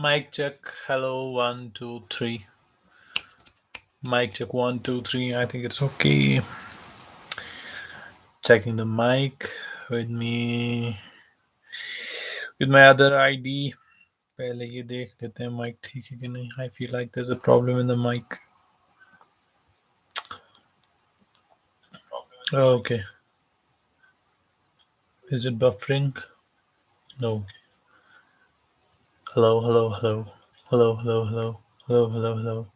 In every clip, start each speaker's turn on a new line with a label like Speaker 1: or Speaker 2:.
Speaker 1: Mic check. Hello, 1, 2, 3. Mic check 1, 2, 3. I think it's okay. Checking the mic with me with my other ID. पहले ये देख लेते हैं mic ठीक है कि नहीं. I feel like there's a problem in the mic. Oh, okay. Is it buffering? No. Hello, hello, hello. Hello, hello, hello. Hello, hello, hello.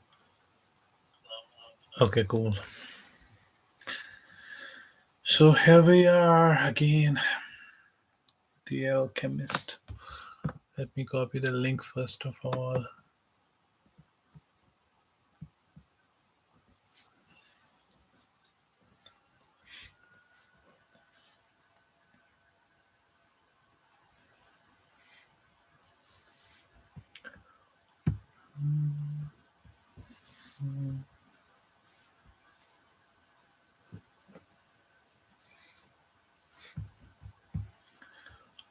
Speaker 1: Okay, cool. So here we are again. The Alchemist. Let me copy the link first of all.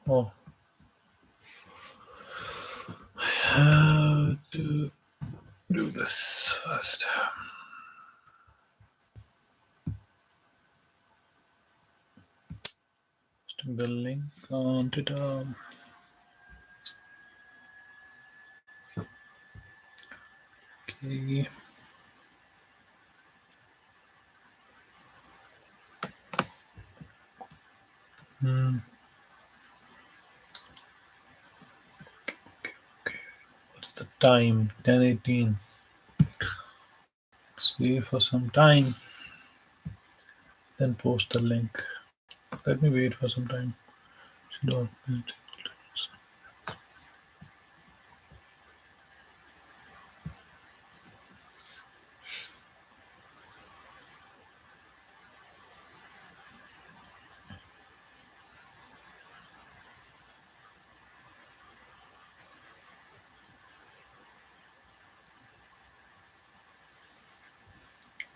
Speaker 1: Oh, how to do this first. Posting the link on Twitter. Okay. Hmm. Okay. What's the time? 10:18. Let's wait for some time. Then post the link. Let me wait for some time. Should not be-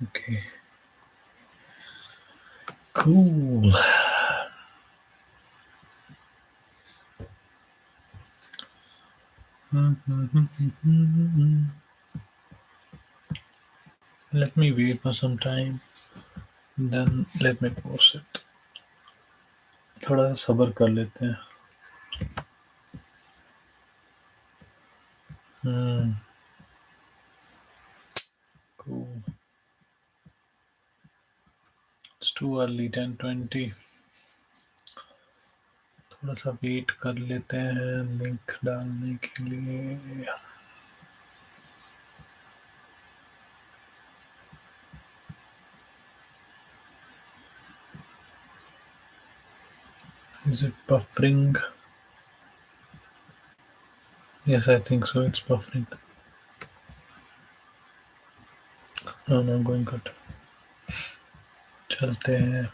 Speaker 1: Okay. Cool. Let me wait for some time. Then let me post it. थोड़ा सा सब्र कर लेते हैं. Cool. It's too early. 10:20. थोड़ा सा wait कर लेते हैं लिंक डालने के लिए. Is it buffering? Yes, I think so. It's buffering. No, no, going good. चलते हैं.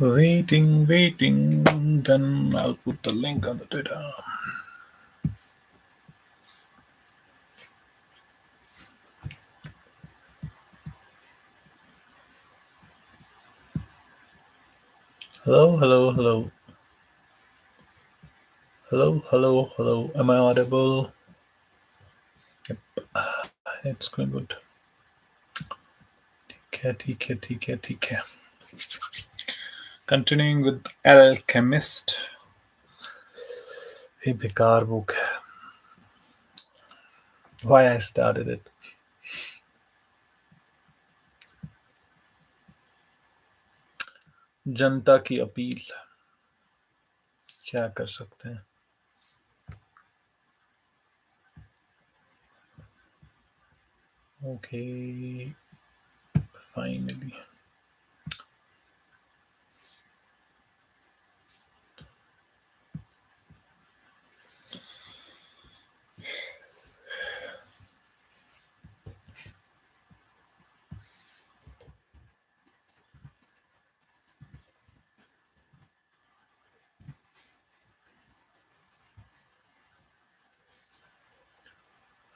Speaker 1: Waiting, waiting. Then I'll put the link on the Twitter. Hello, hello, hello. Hello, hello, hello. Am I audible? Yep. It's going good. ठीक है. Continuing with Alchemist. ये बेकार book है. Why I started it. जनता की appeal, क्या कर सकते हैं. Okay, finally.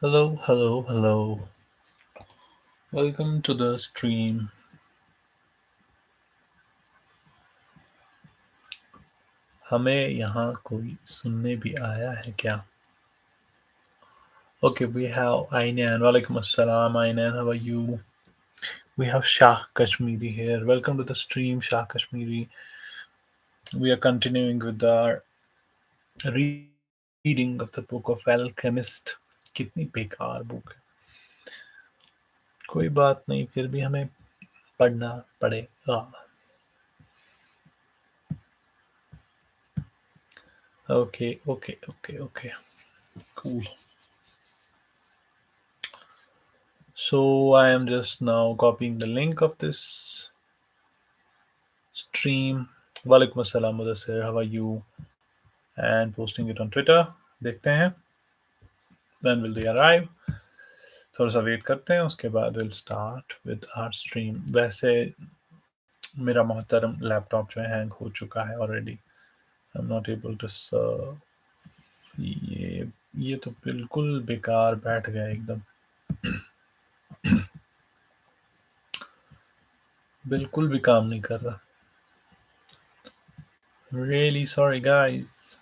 Speaker 1: Hello, hello, hello. Welcome to the stream. हमें यहाँ कोई सुनने भी आया है क्या? Okay, we have Ainan. Walaikum assalam, Ainan. How are you? We have Shah Kashmiri here. Welcome to the stream, Shah Kashmiri. We are continuing with our reading of the book of Alchemist. कितनी बेकार book है. कोई बात नहीं, फिर भी हमें पढ़ना पड़ेगा. Okay, okay, okay, okay. Cool. So I am just now copying the link of this stream. Walaikum assalam, Mudassir. How are you? And posting it on Twitter. देखते हैं. When will they arrive? थोड़ा सा wait करते हैं, उसके बाद will start with our stream. वैसे मेरा मोहतरम लैपटॉप जो है हैंग हो चुका है already. I am not able to serve. ये तो बिल्कुल बेकार बैठ गया एकदम. बिल्कुल भी काम नहीं कर रहा. Really sorry guys.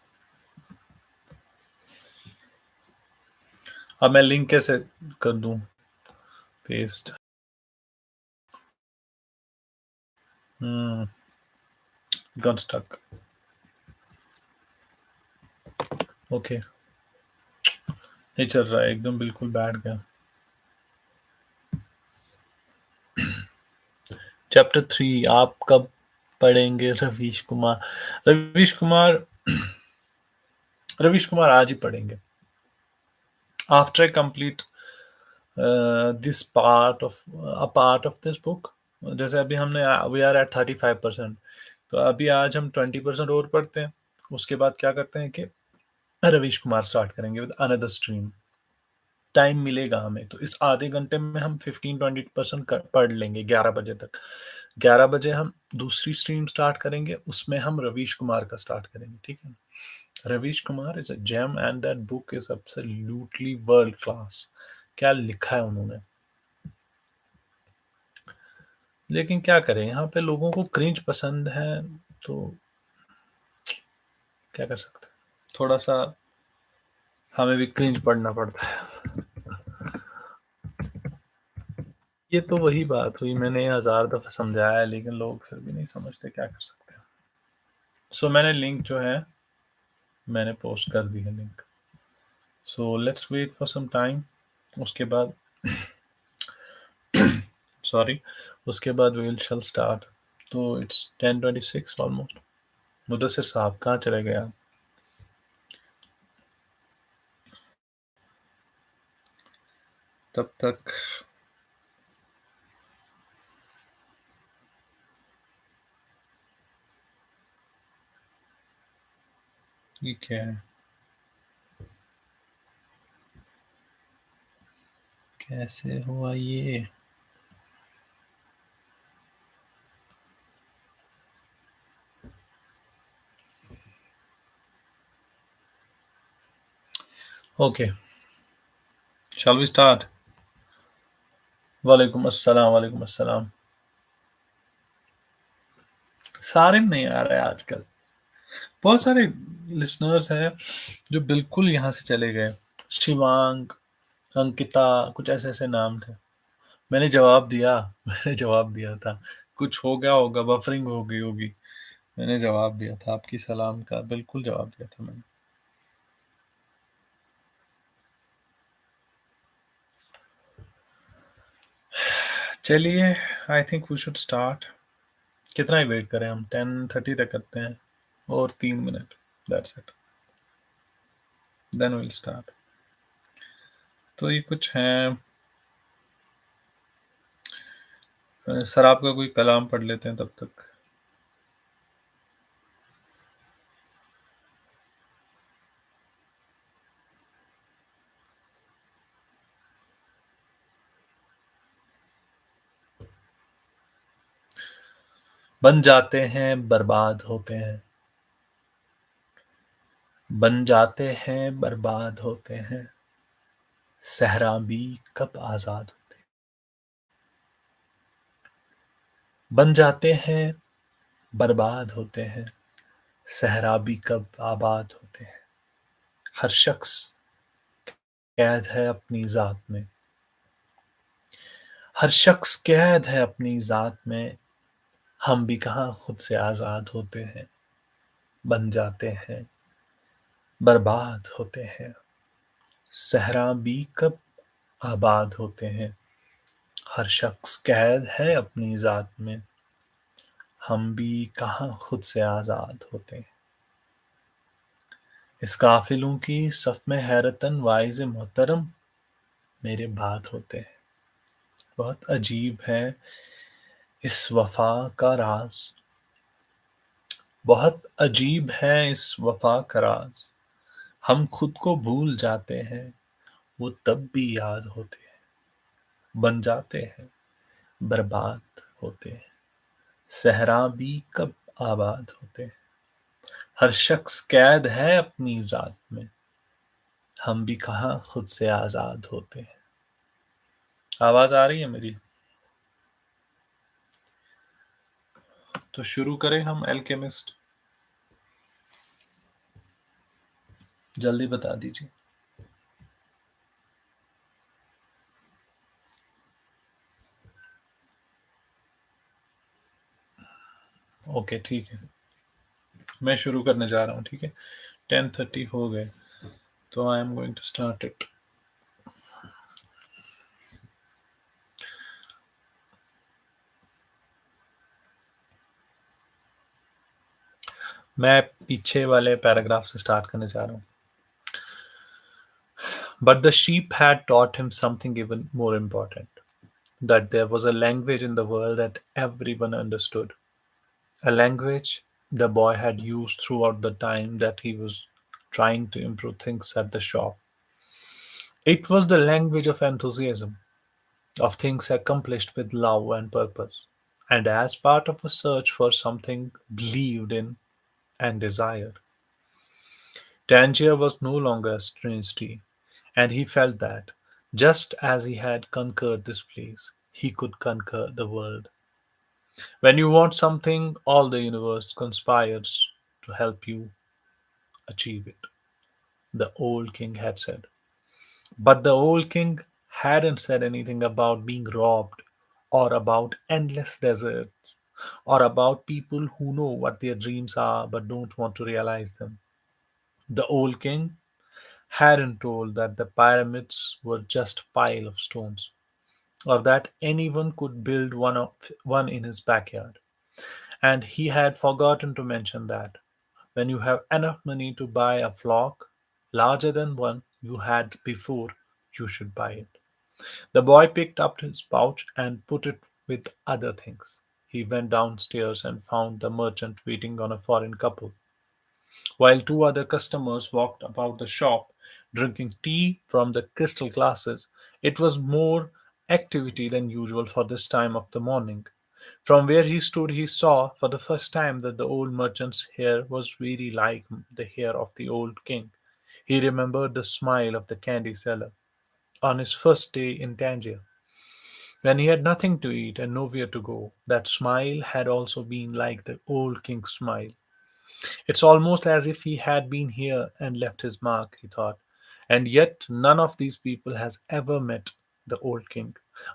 Speaker 1: अब मैं लिंक कैसे कर दूं पेस्ट. Got stuck. ओके, नहीं चल रहा है एकदम, बिल्कुल बैठ गया. चैप्टर 3 आप कब पढ़ेंगे रवीश कुमार? रवीश कुमार रवीश कुमार आज ही पढ़ेंगे. After I complete this part of this book. जैसे अभी हमने वी आर एट 35%. तो अभी आज हम 20% और पढ़ते हैं. उसके बाद क्या करते हैं कि रवीश कुमार स्टार्ट करेंगे विद अनदर स्ट्रीम. टाइम मिलेगा हमें तो इस आधे घंटे में हम 15-20% पढ़ लेंगे 11 बजे तक. 11 बजे हम दूसरी स्ट्रीम स्टार्ट करेंगे, उसमें हम रवीश कुमार का स्टार्ट करेंगे. ठीक है. Ravish Kumar is a gem and that book is absolutely world class. क्या लिखा है उन्होंने. लेकिन क्या करें, यहाँ पे लोगों को क्रिंज पसंद है, तो क्या कर सकते हैं. थोड़ा सा हमें भी क्रिंज पढ़ना पड़ता है. ये तो वही बात हुई, मैंने 1000 दफा समझाया है, लेकिन लोग फिर भी नहीं समझते. क्या कर सकते हैं. सो मैंने लिंक जो है मैंने पोस्ट कर दी है link. So let's wait for some time. उसके बाद सॉरी, उसके बाद वी शैल स्टार्ट. तो इट्स 10:26 ऑलमोस्ट. मुदस्सिर साहब कहाँ चले गए आप? तब तक ये क्या है, कैसे हुआ ये. Okay, shall we start. वालेकुम अस्सलाम, वालेकुम अस्सलाम. सारे नहीं आ रहे आजकल. बहुत सारे लिसनर्स हैं जो बिल्कुल यहाँ से चले गए. शिवांग, अंकिता, कुछ ऐसे ऐसे नाम थे. मैंने जवाब दिया. मैंने जवाब दिया था. कुछ हो गया होगा, बफरिंग हो गई होगी. मैंने जवाब दिया था आपकी सलाम का, बिल्कुल जवाब दिया था मैंने. चलिए, I think we should start. कितना ही वेट करें हम, 10:30 तक करते हैं. और 3 minute. That's it. Then will start. तो ये कुछ हैं. सर आपका कोई कलाम पढ़ लेते हैं तब तक. बन जाते हैं बर्बाद होते हैं. बन जाते हैं बर्बाद होते हैं. सहरा भी कब आजाद होते हैं. बन जाते हैं बर्बाद होते हैं. सहरा भी कब आबाद होते हैं. हर शख्स कैद है अपनी जात में. हर शख्स कैद है अपनी जात में. हम भी कहाँ खुद से आजाद होते हैं. बन जाते हैं बर्बाद होते हैं. सहरा भी कब आबाद होते हैं. हर शख्स कैद है अपनी जात में. हम भी कहाँ खुद से आजाद होते हैं. इस काफिलों की सफ में हैरतन वाइज मोहतरम मेरे बात होते हैं. बहुत अजीब है इस वफा का राज. बहुत अजीब है इस वफा का राज. हम खुद को भूल जाते हैं. वो तब भी याद होते हैं. बन जाते हैं बर्बाद होते हैं. सहरा भी कब आबाद होते हैं. हर शख्स कैद है अपनी जात में. हम भी कहाँ खुद से आजाद होते हैं. आवाज आ रही है मेरी. तो शुरू करें हम एल्केमिस्ट. जल्दी बता दीजिए. ओके ठीक है. मैं शुरू करने जा रहा हूँ. ठीक है. 10:30 हो गए. तो I am going to start it. मैं पीछे वाले पैराग्राफ से स्टार्ट करने जा रहा हूँ. But the sheep had taught him something even more important, that there was a language in the world that everyone understood, a language the boy had used throughout the time that he was trying to improve things at the shop. It was the language of enthusiasm, of things accomplished with love and purpose, and as part of a search for something believed in and desired. Tangier was no longer a strange tree, and he felt that, just as he had conquered this place, he could conquer the world. When you want something, all the universe conspires to help you achieve it, the old king had said. But the old king hadn't said anything about being robbed, or about endless deserts, or about people who know what their dreams are but don't want to realize them. The old king hadn't told that the pyramids were just pile of stones, or that anyone could build one in his backyard. And he had forgotten to mention that when you have enough money to buy a flock larger than one you had before, you should buy it. The boy picked up his pouch and put it with other things. He went downstairs and found the merchant waiting on a foreign couple, while two other customers walked about the shop drinking tea from the crystal glasses. It was more activity than usual for this time of the morning. From where he stood, he saw for the first time that the old merchant's hair was very like the hair of the old king. He remembered the smile of the candy seller on his first day in Tangier, when he had nothing to eat and nowhere to go. That smile had also been like the old king's smile. It's almost as if he had been here and left his mark, he thought. And yet none of these people has ever met the old king.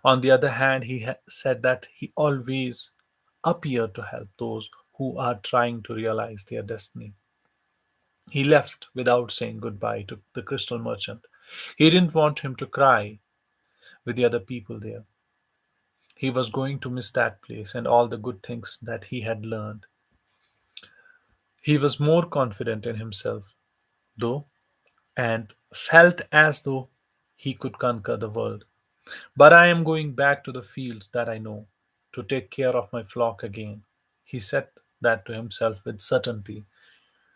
Speaker 1: On the other hand, he said that he always appeared to help those who are trying to realize their destiny. He left without saying goodbye to the crystal merchant. He didn't want him to cry with the other people there. He was going to miss that place and all the good things that he had learned. He was more confident in himself, though, and felt as though he could conquer the world. But I am going back to the fields that I know, to take care of my flock again. He said that to himself with certainty,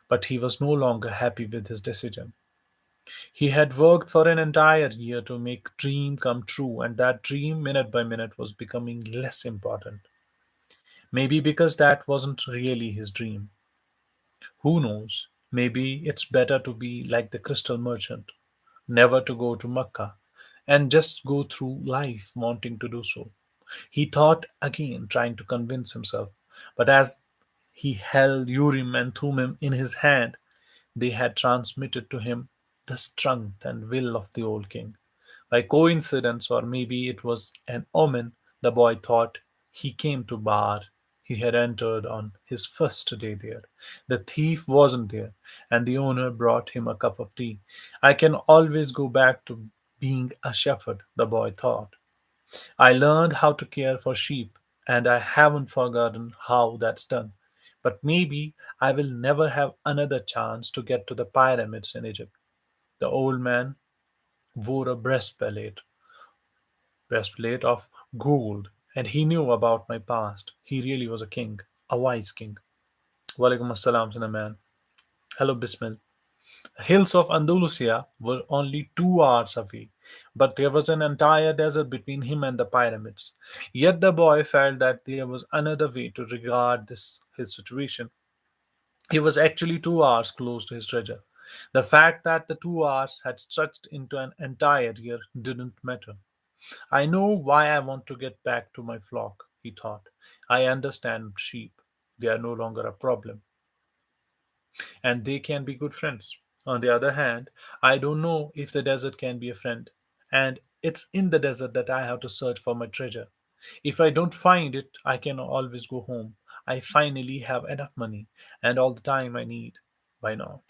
Speaker 1: but he was no longer happy with his decision. He had worked for an entire year to make dream come true, and that dream, minute by minute, was becoming less important. Maybe because that wasn't really his dream. Who knows? Maybe it's better to be like the crystal merchant, never to go to Mecca, and just go through life wanting to do so. He thought again, trying to convince himself. But as he held Urim and Thummim in his hand, they had transmitted to him the strength and will of the old king. By coincidence, or maybe it was an omen, the boy thought he came to Bar. He had entered on his first day there. The thief wasn't there, and the owner brought him a cup of tea. I can always go back to being a shepherd, the boy thought. I learned how to care for sheep, and I haven't forgotten how that's done. But maybe I will never have another chance to get to the pyramids in Egypt. The old man wore a breastplate of gold, and he knew about my past. He really was a king, a wise king. Walaikum assalam, Sana man. Hello, Bismil. The hills of Andalusia were only 2 hours away, but there was an entire desert between him and the pyramids. Yet the boy felt that there was another way to regard this his situation. He was actually 2 hours close to his treasure. The fact that the 2 hours had stretched into an entire year didn't matter. I know why I want to get back to my flock, he thought. I understand sheep. They are no longer a problem, and they can be good friends. On the other hand, I don't know if the desert can be a friend, and it's in the desert that I have to search for my treasure. If I don't find it, I can always go home. I finally have enough money and all the time I need. Why not?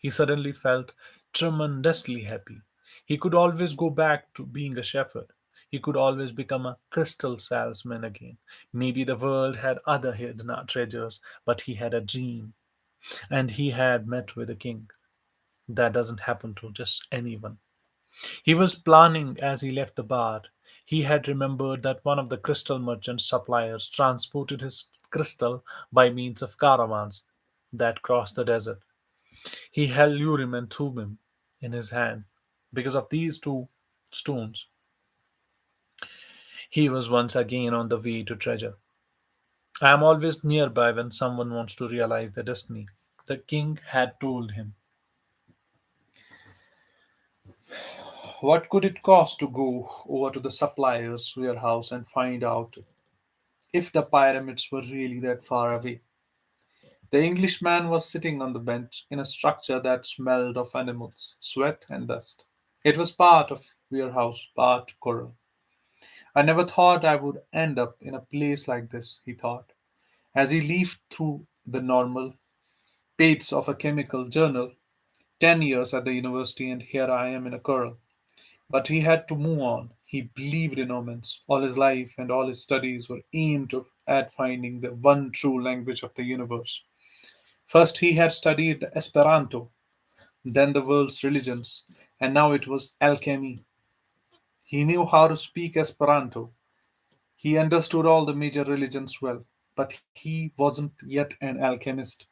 Speaker 1: He suddenly felt tremendously happy. He could always go back to being a shepherd. He could always become a crystal salesman again. Maybe the world had other hidden treasures, but he had a dream, and he had met with a king. That doesn't happen to just anyone. He was planning as he left the bar. He had remembered that one of the crystal merchant suppliers transported his crystal by means of caravans that crossed the desert. He held Urim and Thummim in his hand. Because of these two stones, he was once again on the way to treasure. I am always nearby when someone wants to realize their destiny. The king had told him. What could it cost to go over to the supplier's warehouse and find out if the pyramids were really that far away? The Englishman was sitting on the bench in a structure that smelled of animals, sweat, and dust. It was part of warehouse, part coral. I never thought I would end up in a place like this, he thought, as he leafed through the normal pages of a chemical journal. 10 years at the university, and here I am in a coral. But he had to move on. He believed in omens. All his life and all his studies were aimed at finding the one true language of the universe. First, he had studied Esperanto, then the world's religions, and now it was alchemy. He knew how to speak Esperanto. He understood all the major religions well, but he wasn't yet an alchemist.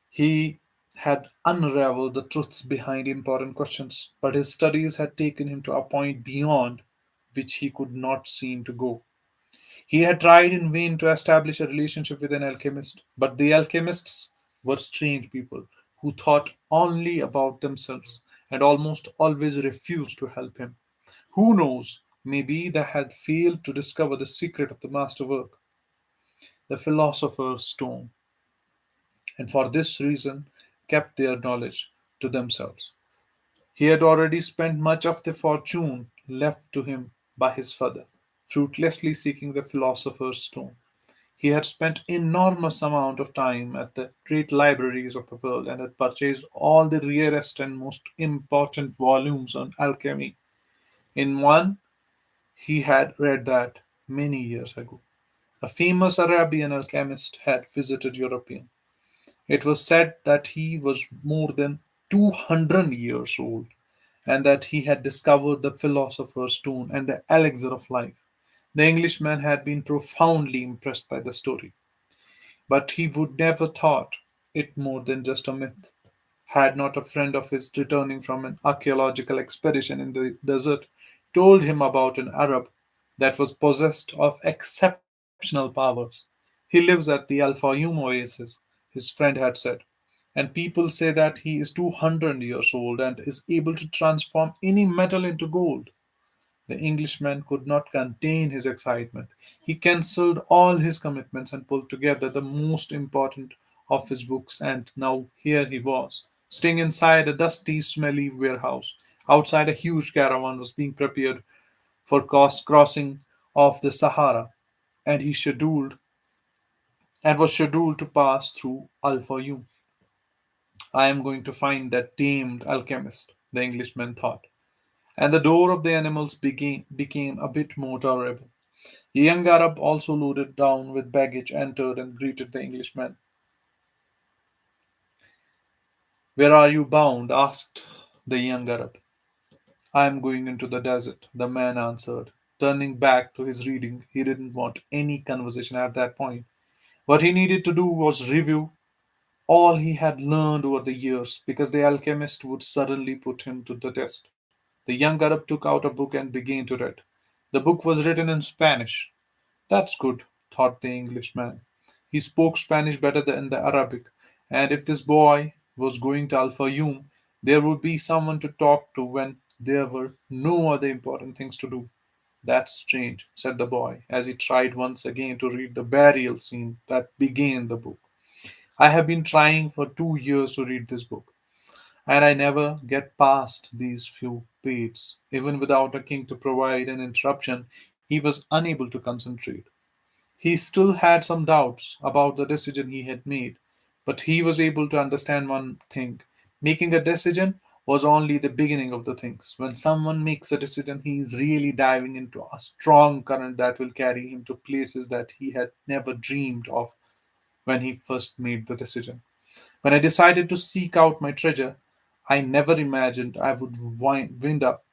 Speaker 1: He had unraveled the truths behind important questions, but his studies had taken him to a point beyond which he could not seem to go. He had tried in vain to establish a relationship with an alchemist, but the alchemists were strange people who thought only about themselves and almost always refused to help him. Who knows? Maybe they had failed to discover the secret of the masterwork, the philosopher's stone, and for this reason kept their knowledge to themselves. He had already spent much of the fortune left to him by his father, fruitlessly seeking the philosopher's stone. He had spent enormous amount of time at the great libraries of the world and had purchased all the rarest and most important volumes on alchemy. In one,
Speaker 2: He had read that many years ago. A famous Arabian alchemist had visited Europe. It was said that he was more than 200 years old and that he had discovered the philosopher's stone and the elixir of life. The Englishman had been profoundly impressed by the story, but he would never thought it more than just a myth. Had not a friend of his returning from an archaeological expedition in the desert told him about an Arab that was possessed of exceptional powers. He lives at the Al Fayoum oasis, his friend had said, and people say that he is 200 years old and is able to transform any metal into gold. The Englishman could not contain his excitement. He cancelled all his commitments and pulled together the most important of his books, and now here he was, staying inside a dusty, smelly warehouse. Outside, a huge caravan was being prepared for crossing of the Sahara, and he scheduled and was scheduled to pass through Al Fayoum. I am going to find that damned alchemist, the Englishman thought, and the door of the animals became a bit more tolerable. A young Arab, also loaded down with baggage, entered and greeted the Englishman. Where are you bound? Asked the young Arab. I am going into the desert, the man answered. Turning back to his reading, he didn't want any conversation at that point. What he needed to do was review all he had learned over the years, because the alchemist would suddenly put him to the test. The young Arab took out a book and began to read. The book was written in Spanish. That's good, thought the Englishman. He spoke Spanish better than the Arabic, and if this boy was going to Al Fayoum, there would be someone to talk to when there were no other important things to do. That's strange, said the boy, as he tried once again to read the burial scene that began the book. I have been trying for 2 years to read this book, and I never get past these few pages. Even without a king to provide an interruption, he was unable to concentrate. He still had some doubts about the decision he had made, but he was able to understand one thing. Making a decision was only the beginning of the things. When someone makes a decision, he is really diving into a strong current that will carry him to places that he had never dreamed of when he first made the decision. When I decided to seek out my treasure, I never imagined I would wind up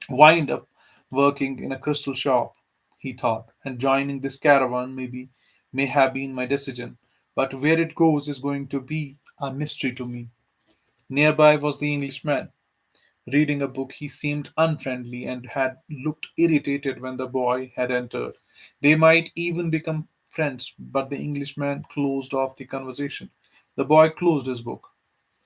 Speaker 2: working in a crystal shop, he thought, and joining this caravan may have been my decision, but where it goes is going to be a mystery to me. Nearby was the Englishman, reading a book. He seemed unfriendly and had looked irritated when the boy had entered. They might even become friends, but the Englishman closed off the conversation. The boy closed his book.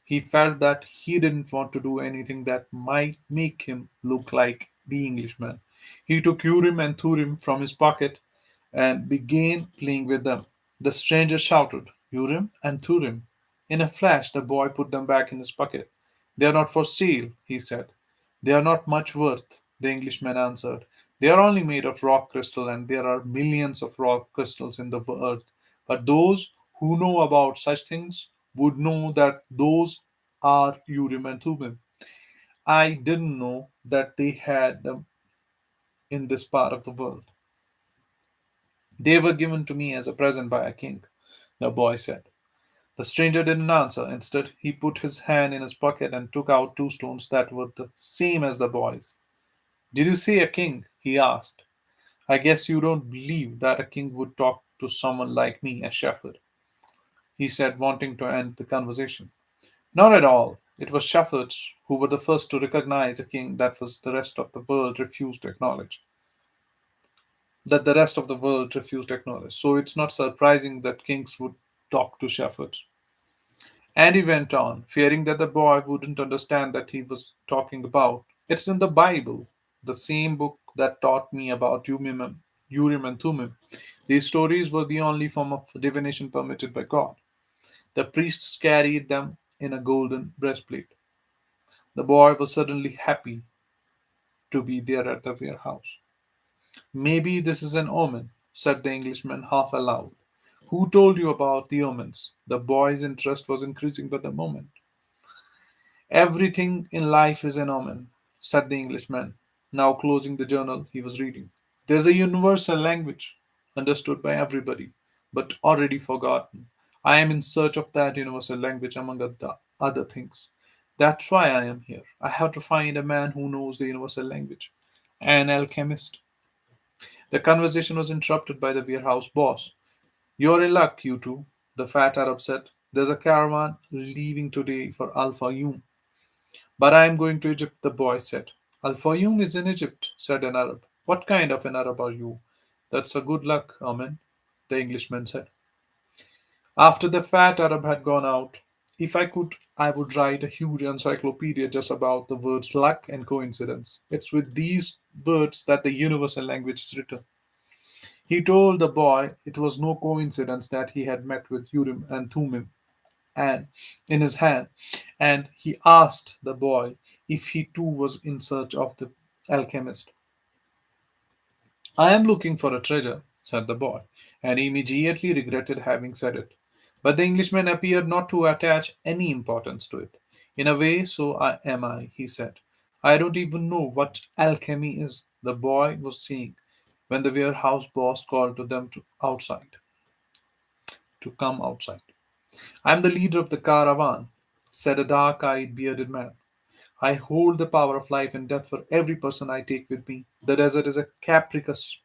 Speaker 2: He felt that he didn't want to do anything that might make him look like the Englishman. He took Urim and Thummim from his pocket and began playing with them. The stranger shouted, Urim and Thummim. In a flash, the boy put them back in his pocket. They are not for sale, he said. They are not much worth, the Englishman answered. They are only made of rock crystal, and there are millions of rock crystals in the earth. But those who know about such things would know that those are Urim and Thummim. I didn't know that they had them in this part of the world. They were given to me as a present by a king, the boy said. The stranger didn't answer. Instead, he put his hand in his pocket and took out two stones that were the same as the boy's. Did you say a king? He asked. I guess you don't believe that a king would talk to someone like me, a shepherd, he said, wanting to end the conversation. Not at all. It was shepherds who were the first to recognize a king the rest of the world refused to acknowledge. That the rest of the world refused to acknowledge. So it's not surprising that kings would talk to shepherds. And he went on, fearing that the boy wouldn't understand that he was talking about. It's in the Bible, the same book that taught me about Urim and Thummim. These stories were the only form of divination permitted by God. The priests carried them in a golden breastplate. The boy was suddenly happy to be there at the warehouse. Maybe this is an omen, said the Englishman half aloud. Who told you about the omens? The boy's interest was increasing by the moment. Everything in life is an omen, said the Englishman. now closing the journal he was reading. There's a universal language, understood by everybody, but already forgotten. I am in search of that universal language among other things. That's why I am here. I have to find a man who knows the universal language. An alchemist. The conversation was interrupted by the warehouse boss. You're in luck, you two, the fat Arab said. There's a caravan leaving today for Al Fayoum. But I am going to Egypt, the boy said. Al Fayoum is in Egypt, said an Arab. What kind of an Arab are you? That's a good luck, Amen, the Englishman said. After the fat Arab had gone out, if I could, I would write a huge encyclopedia just about the words luck and coincidence. It's with these words that the universal language is written. He told the boy it was no coincidence that he had met with Urim and Thummim and in his hand, and he asked the boy if he too was in search of the alchemist. I am looking for a treasure, said the boy, and he immediately regretted having said it. But the Englishman appeared not to attach any importance to it. In a way, so am I, he said. I don't even know what alchemy is, the boy was saying when the warehouse boss called to them to come outside. I am the leader of the caravan, said a dark eyed, bearded man. I hold the power of life and death for every person I take with me. The desert is a capricious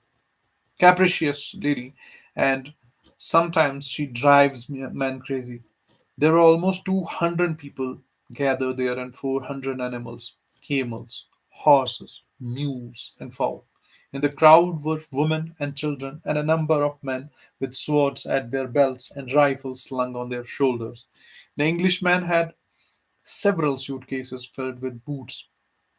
Speaker 2: lady, and sometimes she drives men crazy. There were almost 200 people gathered there and 400 animals, camels, horses, mules, and fowl. In the crowd were women and children and a number of men with swords at their belts and rifles slung on their shoulders. The Englishman had several suitcases filled with boots.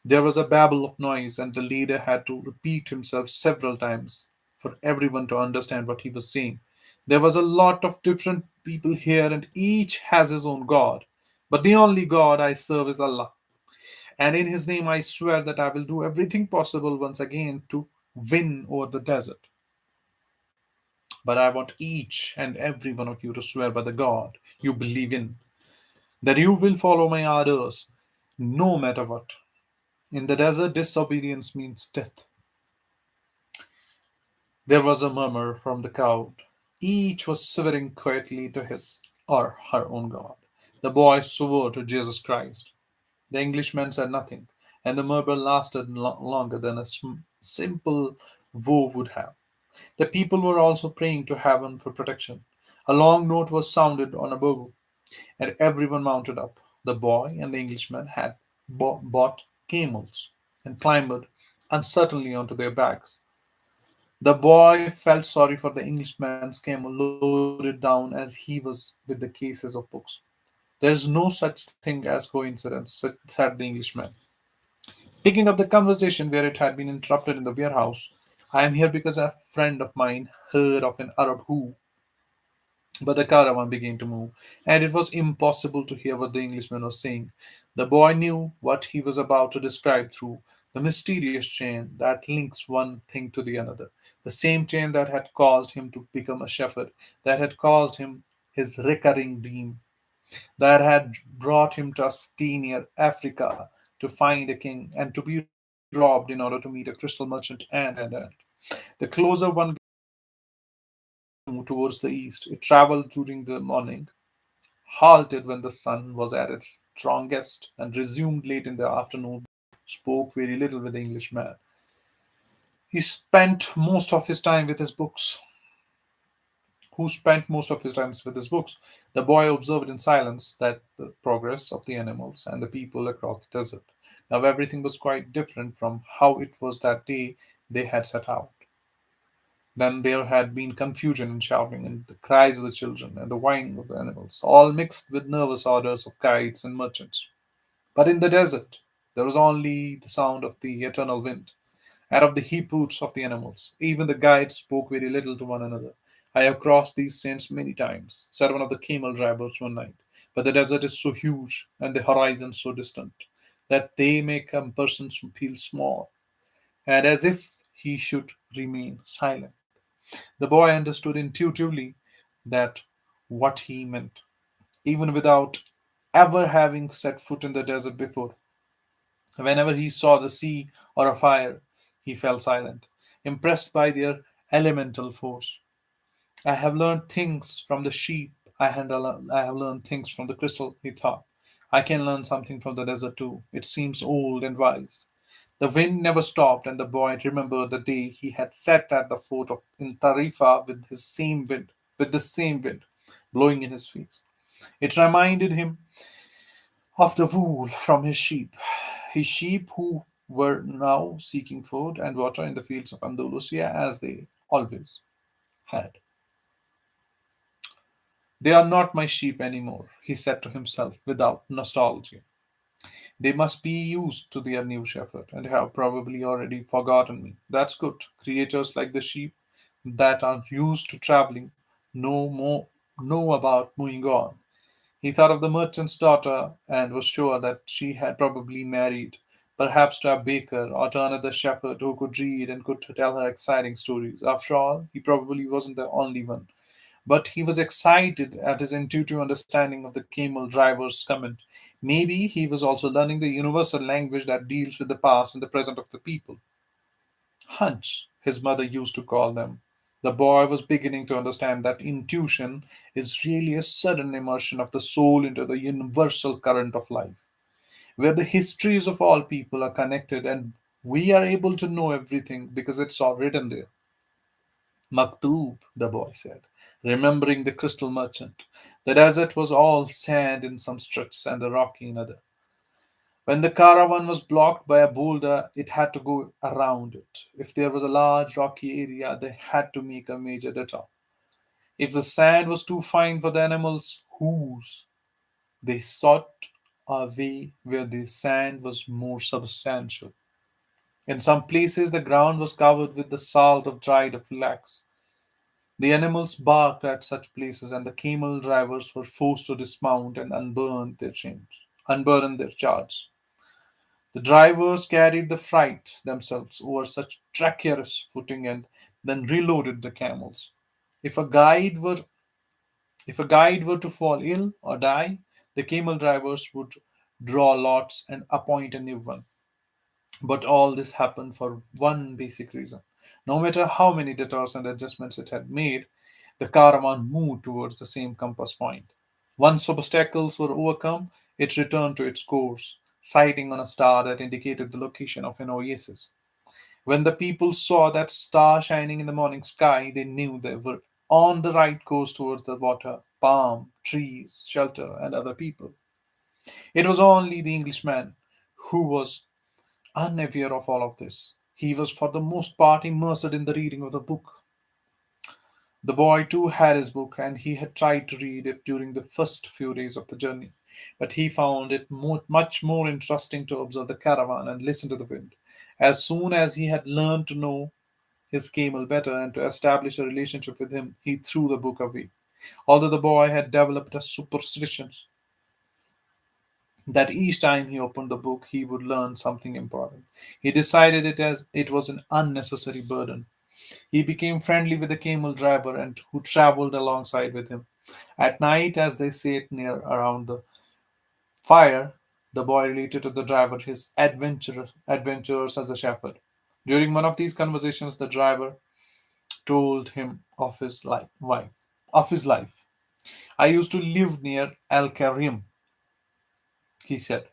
Speaker 2: There was a babble of noise, and the leader had to repeat himself several times for everyone to understand what he was saying. There was a lot of different people here, and each has his own God. But the only God I serve is Allah. And in His name I swear that I will do everything possible once again to win over the desert. But I want each and every one of you to swear by the God you believe in, that you will follow my orders, no matter what. In the desert, disobedience means death. There was a murmur from the crowd. Each was swearing quietly to his or her own God. The boy swore to Jesus Christ. The Englishman said nothing, and the murmur lasted longer than a simple vow would have. The people were also praying to heaven for protection. A long note was sounded on a bow, and everyone mounted up. The boy and the Englishman had bought camels and climbed uncertainly onto their backs. The boy felt sorry for the Englishman's camel loaded down as he was with the cases of books. There is no such thing as coincidence, said the Englishman, picking up the conversation where it had been interrupted in the warehouse. I am here because a friend of mine heard of an Arab who. But the caravan began to move, and it was impossible to hear what the Englishman was saying. The boy knew what he was about to describe through the mysterious chain that links one thing to the another, the same chain that had caused him to become a shepherd, that had caused him his recurring dream, that had brought him to Astenia, Africa, to find a king and to be robbed in order to meet a crystal merchant and. The closer one gets to the desert, the more it moves towards the east. It traveled during the morning, halted when the sun was at its strongest, and resumed late in the afternoon. Spoke very little with the Englishman. He spent most of his time with his books. Who spent most of his time with his books. The boy observed in silence that the progress of the animals and the people across the desert. Now everything was quite different from how it was that day they had set out. Then there had been confusion and shouting, and the cries of the children, and the whining of the animals, all mixed with nervous orders of guides and merchants. But in the desert, there was only the sound of the eternal wind, and of the hip hoots of the animals. Even the guides spoke very little to one another. I have crossed these sands many times, said one of the camel drivers one night. But the desert is so huge, and the horizon so distant, that they make a person feel small, and as if he should remain silent. The boy understood intuitively that what he meant, even without ever having set foot in the desert before. Whenever he saw the sea or a fire, he fell silent, impressed by their elemental force. I have learned things from the sheep. I have learned things from the crystal, he thought. I can learn something from the desert too. It seems old and wise. The wind never stopped, and the boy remembered the day he had sat at the fort in Tarifa with the same wind blowing in his face. It reminded him of the wool from his sheep who were now seeking food and water in the fields of Andalusia as they always had. They are not my sheep anymore, he said to himself without nostalgia. They must be used to their new shepherd and have probably already forgotten me. That's good. Creatures like the sheep that are used to traveling know about moving on. He thought of the merchant's daughter and was sure that she had probably married, perhaps to a baker or to another shepherd who could read and could tell her exciting stories. After all, he probably wasn't the only one. But he was excited at his intuitive understanding of the camel driver's comment. Maybe he was also learning the universal language that deals with the past and the present of the people. Hunch, his mother used to call them. The boy was beginning to understand that intuition is really a sudden immersion of the soul into the universal current of life, where the histories of all people are connected and we are able to know everything because it's all written there. Maktub, the boy said, remembering the crystal merchant. The desert was all sand in some stretches and the rocky in other. When the caravan was blocked by a boulder, it had to go around it. If there was a large rocky area, they had to make a major detour. If the sand was too fine for the animals' hooves, they sought a way where the sand was more substantial. In some places, the ground was covered with the salt of dried flax. The animals barked at such places, and the camel drivers were forced to dismount and unburden their charge. The drivers carried the freight themselves over such treacherous footing and then reloaded the camels. If a guide were if a guide were to fall ill or die, the camel drivers would draw lots and appoint a new one. But all this happened for one basic reason. No matter how many detours and adjustments it had made, the caravan moved towards the same compass point. Once obstacles were overcome, it returned to its course, sighting on a star that indicated the location of an oasis. When the people saw that star shining in the morning sky, they knew they were on the right course towards the water, palm, trees, shelter, and other people. It was only the Englishman who was unaware of all of this. He was for the most part immersed in the reading of the book. The boy too had his book, and he had tried to read it during the first few days of the journey. But he found it much more interesting to observe the caravan and listen to the wind. As soon as he had learned to know his camel better and to establish a relationship with him, he threw the book away. Although the boy had developed a superstition that each time he opened the book he would learn something important, he decided it was an unnecessary burden. He became friendly with the camel driver and who traveled alongside with him. At night, as they sat near around the fire, the boy related to the driver his adventures as a shepherd. During one of these conversations, the driver told him of his life. I used to live near Al Karim, he said.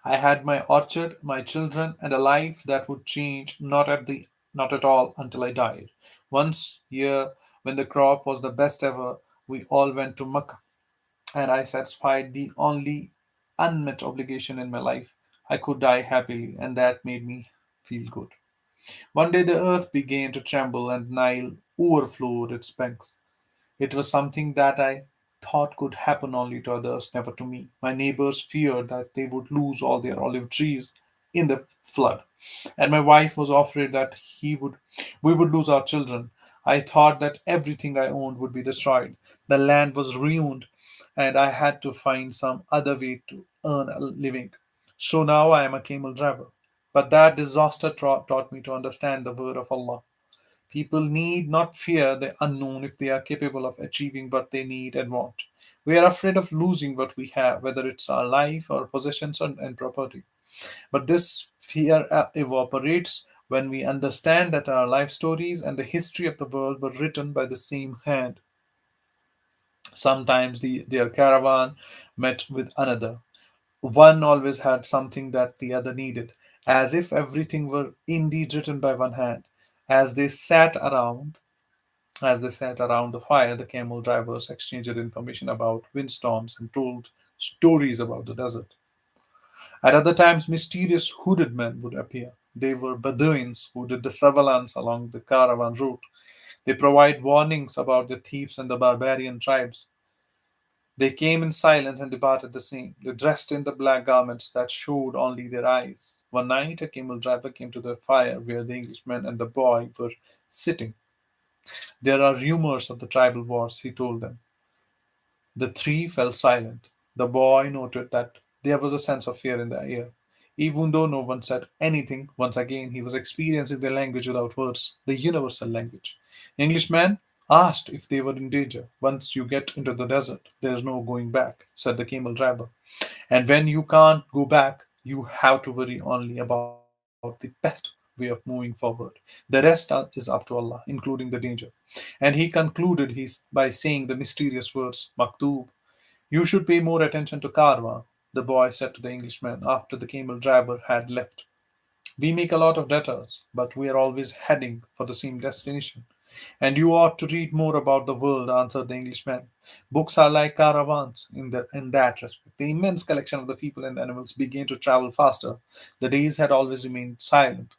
Speaker 2: I had my orchard, my children, and a life that would change not at all until I died. Once year, when the crop was the best ever, we all went to Mecca, and I satisfied the only unmet obligation in my life. I could die happily, and that made me feel good. One day the earth began to tremble, and Nile overflowed its banks. It was something that I thought could happen only to others, never to me. My neighbors feared that they would lose all their olive trees in the flood, and my wife was afraid that we would lose our children. I thought that everything I owned would be destroyed. The land was ruined, and I had to find some other way to earn a living. So now I am a camel driver. But that disaster taught me to understand the word of Allah. People need not fear the unknown if they are capable of achieving what they need and want. We are afraid of losing what we have, whether it's our life, our possessions, and property. But this fear evaporates when we understand that our life stories and the history of the world were written by the same hand. Sometimes their caravan met with another. One always had something that the other needed, as if everything were indeed written by one hand. As they sat around, as they sat around the fire, the camel drivers exchanged information about windstorms and told stories about the desert. At other times, mysterious hooded men would appear. They were Bedouins who did the surveillance along the caravan route. They provide warnings about the thieves and the barbarian tribes. They came in silence and departed the scene. They dressed in the black garments that showed only their eyes. One night, a camel driver came to the fire where the Englishman and the boy were sitting. There are rumors of the tribal wars, he told them. The three fell silent. The boy noted that there was a sense of fear in the air. Even though no one said anything, once again he was experiencing the language without words, the universal language. The Englishman asked if they were in danger. Once you get into the desert, there is no going back, said the camel driver. And when you can't go back, you have to worry only about the best way of moving forward. The rest is up to Allah, including the danger. And he concluded by saying the mysterious words, Maktub. You should pay more attention to Karma, the boy said to the Englishman after the camel driver had left. We make a lot of debtors, but we are always heading for the same destination. And you ought to read more about the world, answered the Englishman. Books are like caravans in that respect. The immense collection of the people and the animals began to travel faster. The days had always remained silent.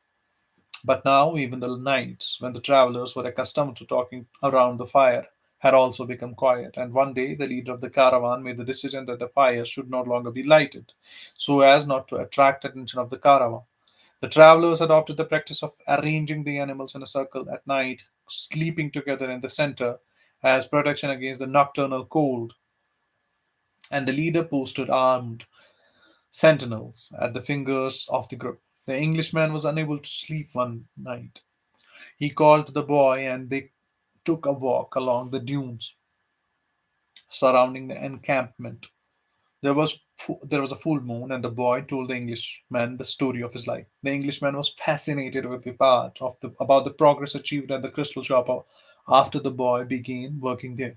Speaker 2: But now, even the nights, when the travelers were accustomed to talking around the fire, had also become quiet. And one day, the leader of the caravan made the decision that the fire should no longer be lighted, so as not to attract attention of the caravan. The travelers adopted the practice of arranging the animals in a circle at night, sleeping together in the center as protection against the nocturnal cold, and the leader posted armed sentinels at the fingers of the group. The Englishman was unable to sleep one night. He called the boy and they took a walk along the dunes surrounding the encampment. There was a full moon, and the boy told the Englishman the story of his life. The Englishman was fascinated with the part of the about the progress achieved at the crystal shop after the boy began working there.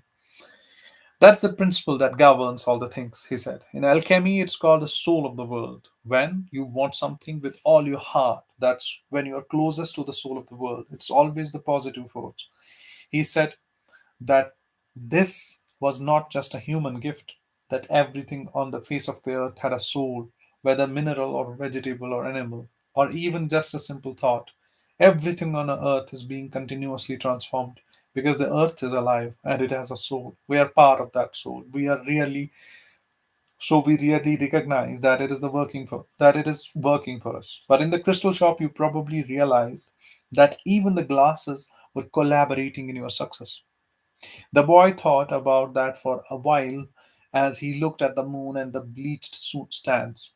Speaker 2: That's the principle that governs all the things, he said. In alchemy, it's called the soul of the world. When you want something with all your heart, that's when you are closest to the soul of the world. It's always the positive force. He said that this was not just a human gift, that everything on the face of the earth had a soul, whether mineral or vegetable or animal, or even just a simple thought. Everything on earth is being continuously transformed because the earth is alive and it has a soul. We are part of that soul. We really recognize that it is working for us. But in the crystal shop, you probably realized that even the glasses were collaborating in your success. The boy thought about that for a while as he looked at the moon and the bleached stands.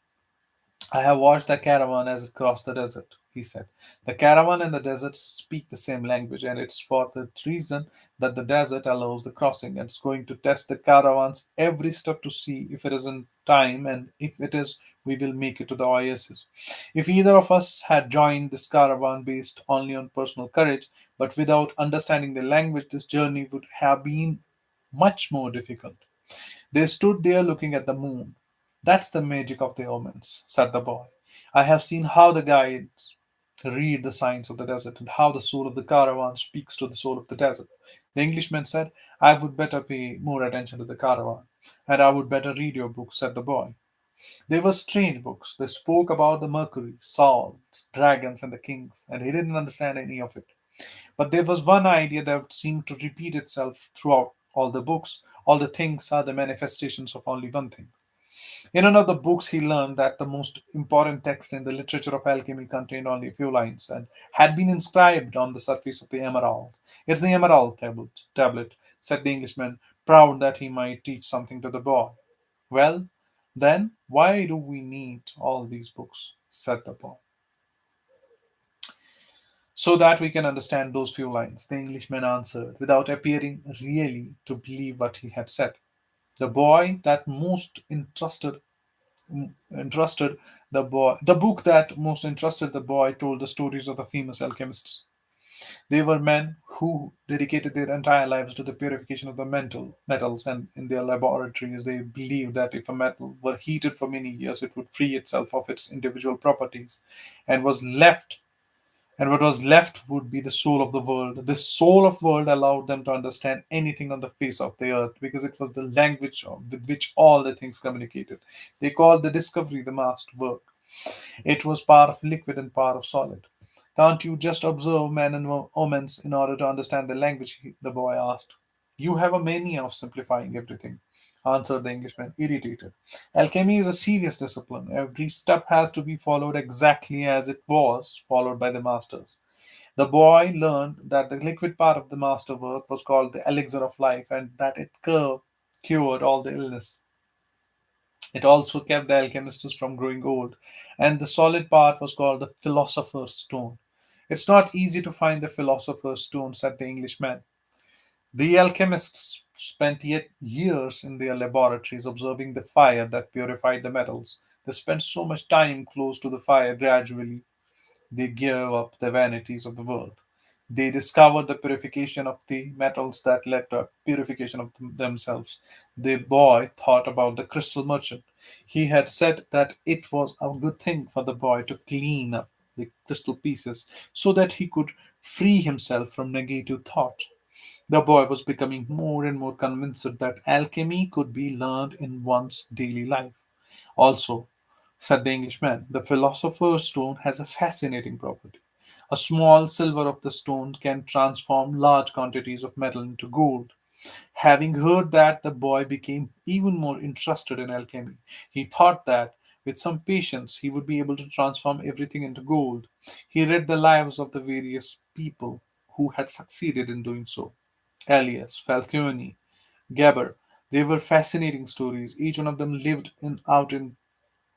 Speaker 2: I have watched the caravan as it crossed the desert, he said. The caravan and the desert speak the same language, and it's for that reason that the desert allows the crossing. It's going to test the caravans every step to see if it is in time, and if it is, we will make it to the oasis. If either of us had joined this caravan based only on personal courage, but without understanding the language, this journey would have been much more difficult. They stood there looking at the moon. That's the magic of the omens, said the boy. I have seen how the guides read the signs of the desert and how the soul of the caravan speaks to the soul of the desert. The Englishman said, I would better pay more attention to the caravan, and I would better read your books, said the boy. They were strange books. They spoke about the Mercury, salts, dragons, and the kings, and he didn't understand any of it. But there was one idea that seemed to repeat itself throughout all the books. All the things are the manifestations of only one thing. In one of the books, he learned that the most important text in the literature of alchemy contained only a few lines and had been inscribed on the surface of the emerald. It's the emerald tablet, said the Englishman, proud that he might teach something to the boy. Well, then, why do we need all these books? Said the boy. So that we can understand those few lines, the Englishman answered, without appearing really to believe what he had said. The boy that most interested interested the book that most interested the boy told the stories of the famous alchemists. They were men who dedicated their entire lives to the purification of the metals, and in their laboratories, they believed that if a metal were heated for many years, it would free itself of its individual properties, and was left and what was left would be the soul of the world. This soul of world allowed them to understand anything on the face of the earth because it was the language with which all the things communicated. They called the discovery the master work. It was part of liquid and part of solid. Can't you just observe men and omens in order to understand the language? The boy asked. You have a mania of simplifying everything, answered the Englishman, irritated. Alchemy is a serious discipline. Every step has to be followed exactly as it was followed by the masters. The boy learned that the liquid part of the master work was called the elixir of life and that it cured all the illness. It also kept the alchemists from growing old, and the solid part was called the philosopher's stone. It's not easy to find the philosopher's stone, said the Englishman. The alchemists spent yet years in their laboratories observing the fire that purified the metals. They spent so much time close to the fire gradually they gave up the vanities of the world. They discovered the purification of the metals that led to purification of themselves. The boy thought about the crystal merchant. He had said that it was a good thing for the boy to clean up the crystal pieces so that he could free himself from negative thought. The boy was becoming more and more convinced that alchemy could be learned in one's daily life. Also, said the Englishman, the philosopher's stone has a fascinating property. A small silver of the stone can transform large quantities of metal into gold. Having heard that, the boy became even more interested in alchemy. He thought that, with some patience, he would be able to transform everything into gold. He read the lives of the various people who had succeeded in doing so. Elias, Falcone, Geber. They were fascinating stories. Each one of them lived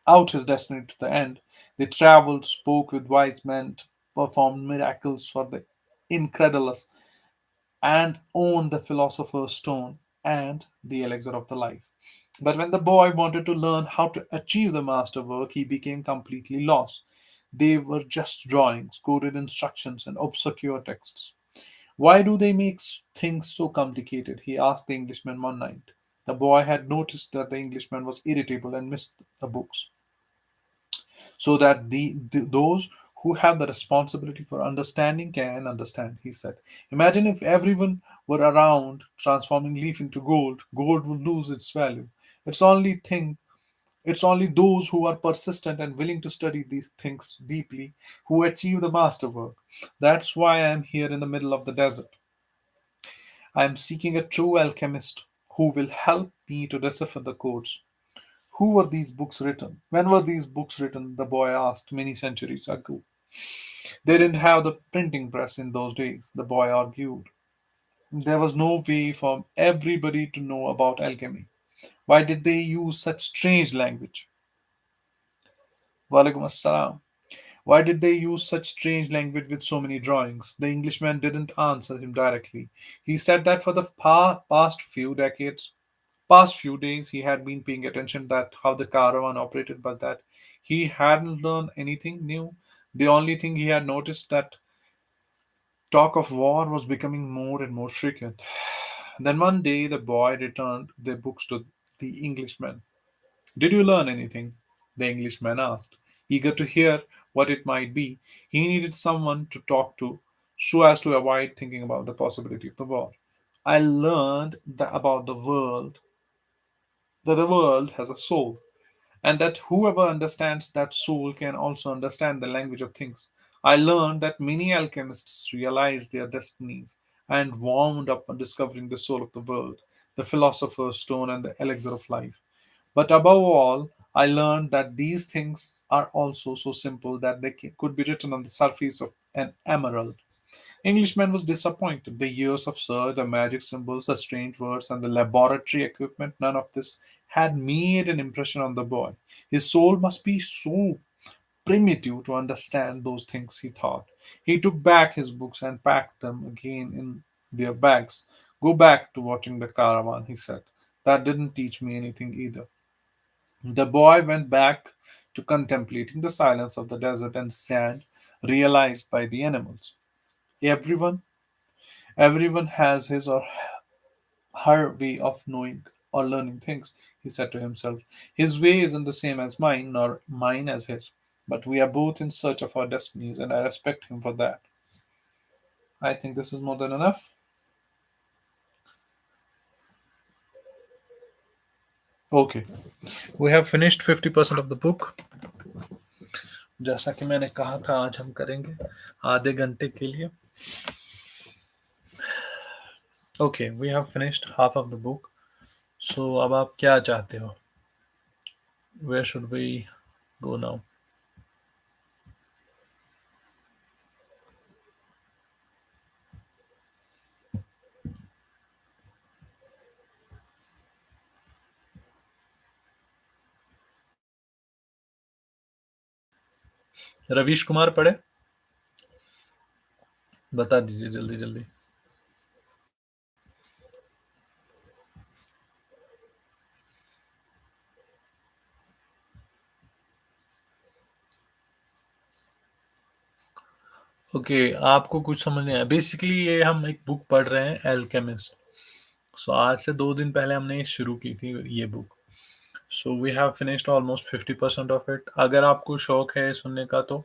Speaker 2: out his destiny to the end. They traveled, spoke with wise men, performed miracles for the incredulous, and owned the philosopher's stone and the elixir of the life. But when the boy wanted to learn how to achieve the masterwork, he became completely lost. They were just drawings, coded instructions, and obscure texts. Why do they make things so complicated? He asked the Englishman one night. The boy had noticed that the Englishman was irritable and missed the books, so that those who have the responsibility for understanding can understand, he said. Imagine if everyone were around transforming leaf into gold. Gold would lose its value. It's only thing it's only those who are persistent and willing to study these things deeply who achieve the masterwork. That's why I am here in the middle of the desert. I am seeking a true alchemist who will help me to decipher the codes. Who were these books written? When were these books written? The boy asked many centuries ago. They didn't have the printing press in those days, the boy argued. There was no way for everybody to know about alchemy. Why did they use such strange language? Walaikum assalam. Why did they use such strange language with so many drawings? The Englishman didn't answer him directly. He said that for the past few days, he had been paying attention that how the caravan operated, but that he hadn't learned anything new. The only thing he had noticed that talk of war was becoming more and more frequent. Then one day, the boy returned the books to the Englishman. Did you learn anything? The Englishman asked, eager to hear what it might be. He needed someone to talk to so as to avoid thinking about the possibility of the war. I learned about that the world has a soul, and that whoever understands that soul can also understand the language of things. I learned that many alchemists realized their destinies and wound up on discovering the soul of the world, the philosopher's stone, and the elixir of life. But above all, I learned that these things are also so simple that they could be written on the surface of an emerald. Englishman was disappointed. The years of search, the magic symbols, the strange words, and the laboratory equipment, none of this had made an impression on the boy. His soul must be so primitive to understand those things, he thought. He took back his books and packed them again in their bags. Go back to watching the caravan, he said. That didn't teach me anything either. The boy went back to contemplating the silence of the desert and sand realized by the animals. Everyone, everyone has his or her way of knowing or learning things, he said to himself. His way isn't the same as mine, nor mine as his. But we are both in search of our destinies, and I respect him for that. I think this is more than enough. Okay, we have finished 50% of the book. जैसा कि मैंने कहा था आज हम करेंगे आधे घंटे के लिए. Okay, we have finished half of the book. So अब आप क्या चाहते हो? Where should we go now? Ravish Kumar पढ़े? बता दीजिए जल्दी जल्दी. ओके, आपको कुछ समझ नहीं आया. बेसिकली ये हम एक बुक पढ़ रहे हैं, एल्केमिस्ट. सो आज से 2 दिन पहले हमने ये शुरू की थी ये book. So we have finished almost 50% of it. अगर आपको शौक है सुनने का तो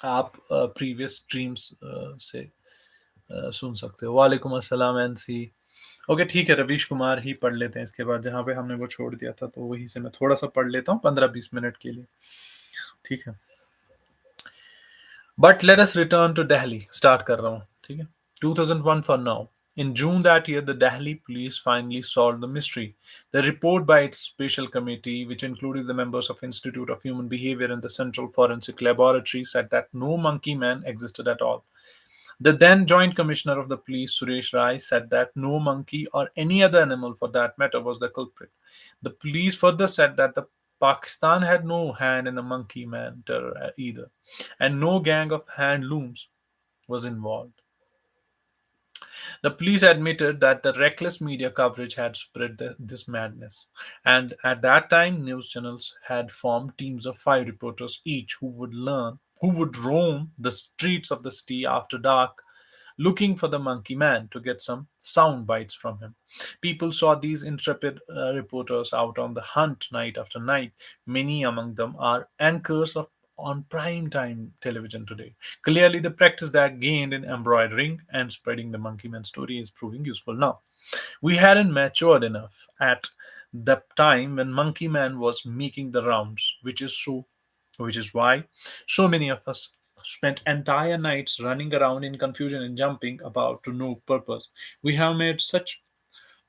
Speaker 2: आप प्रीवियस स्ट्रीम्स से सुन सकते हो. वालेकुम अस्सलाम एनसी. ओके ठीक है, रवीश कुमार ही पढ़ लेते हैं इसके बाद. जहाँ पे हमने वो छोड़ दिया था तो वहीं से मैं थोड़ा सा पढ़ लेता हूँ 15-20 मिनट के लिए. ठीक है. But let us return to Delhi. Start कर रहा हूँ. ठीक है. 2001 for now. In June that year, the Delhi police finally solved the mystery. The report by its special committee, which included the members of Institute of Human Behavior and the Central Forensic Laboratory, said that no monkey man existed at all. The then Joint Commissioner of the Police, Suresh Rai, said that no monkey or any other animal for that matter was the culprit. The police further said that the Pakistan had no hand in the monkey man terror either, and no gang of handlooms was involved. The police admitted that the reckless media coverage had spread this madness, and at that time, news channels had formed teams of 5 reporters each who would roam the streets of the city after dark, looking for the monkey man to get some sound bites from him. People saw these intrepid reporters out on the hunt night after night. Many among them are anchors of on prime time television today. Clearly, the practice that gained in embroidering and spreading the monkey man story is proving useful now. We hadn't matured enough at the time when Monkey Man was making the rounds, which is why so many of us spent entire nights running around in confusion and jumping about to no purpose. We have made such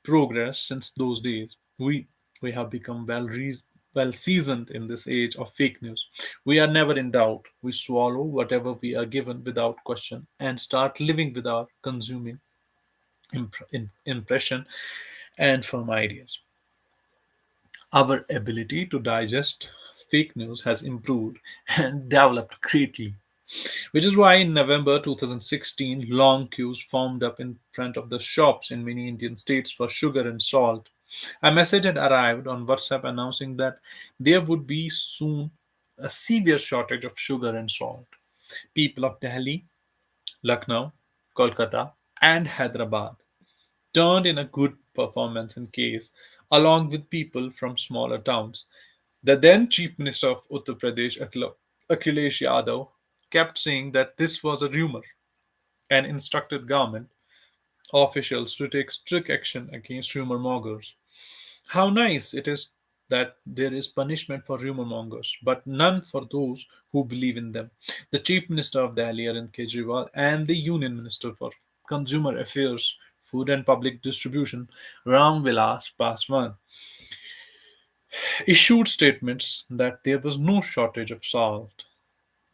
Speaker 2: progress since those days. We have become well seasoned in this age of fake news. We are never in doubt. We swallow whatever we are given without question and start living without consuming impression and firm ideas. Our ability to digest fake news has improved and developed greatly, which is why in November 2016, long queues formed up in front of the shops in many Indian states for sugar and salt. A message had arrived on WhatsApp announcing that there would be soon a severe shortage of sugar and salt. People of Delhi, Lucknow, Kolkata, and Hyderabad turned in a good performance in case, along with people from smaller towns. The then Chief Minister of Uttar Pradesh, Akhilesh Yadav, kept saying that this was a rumor and instructed government officials to take strict action against rumor mongers. How nice it is that there is punishment for rumor mongers, but none for those who believe in them. The Chief Minister of Delhi, Arvind Kejriwal, and the Union Minister for Consumer Affairs, Food and Public Distribution, Ram Vilas Paswan, issued statements that there was no shortage of salt.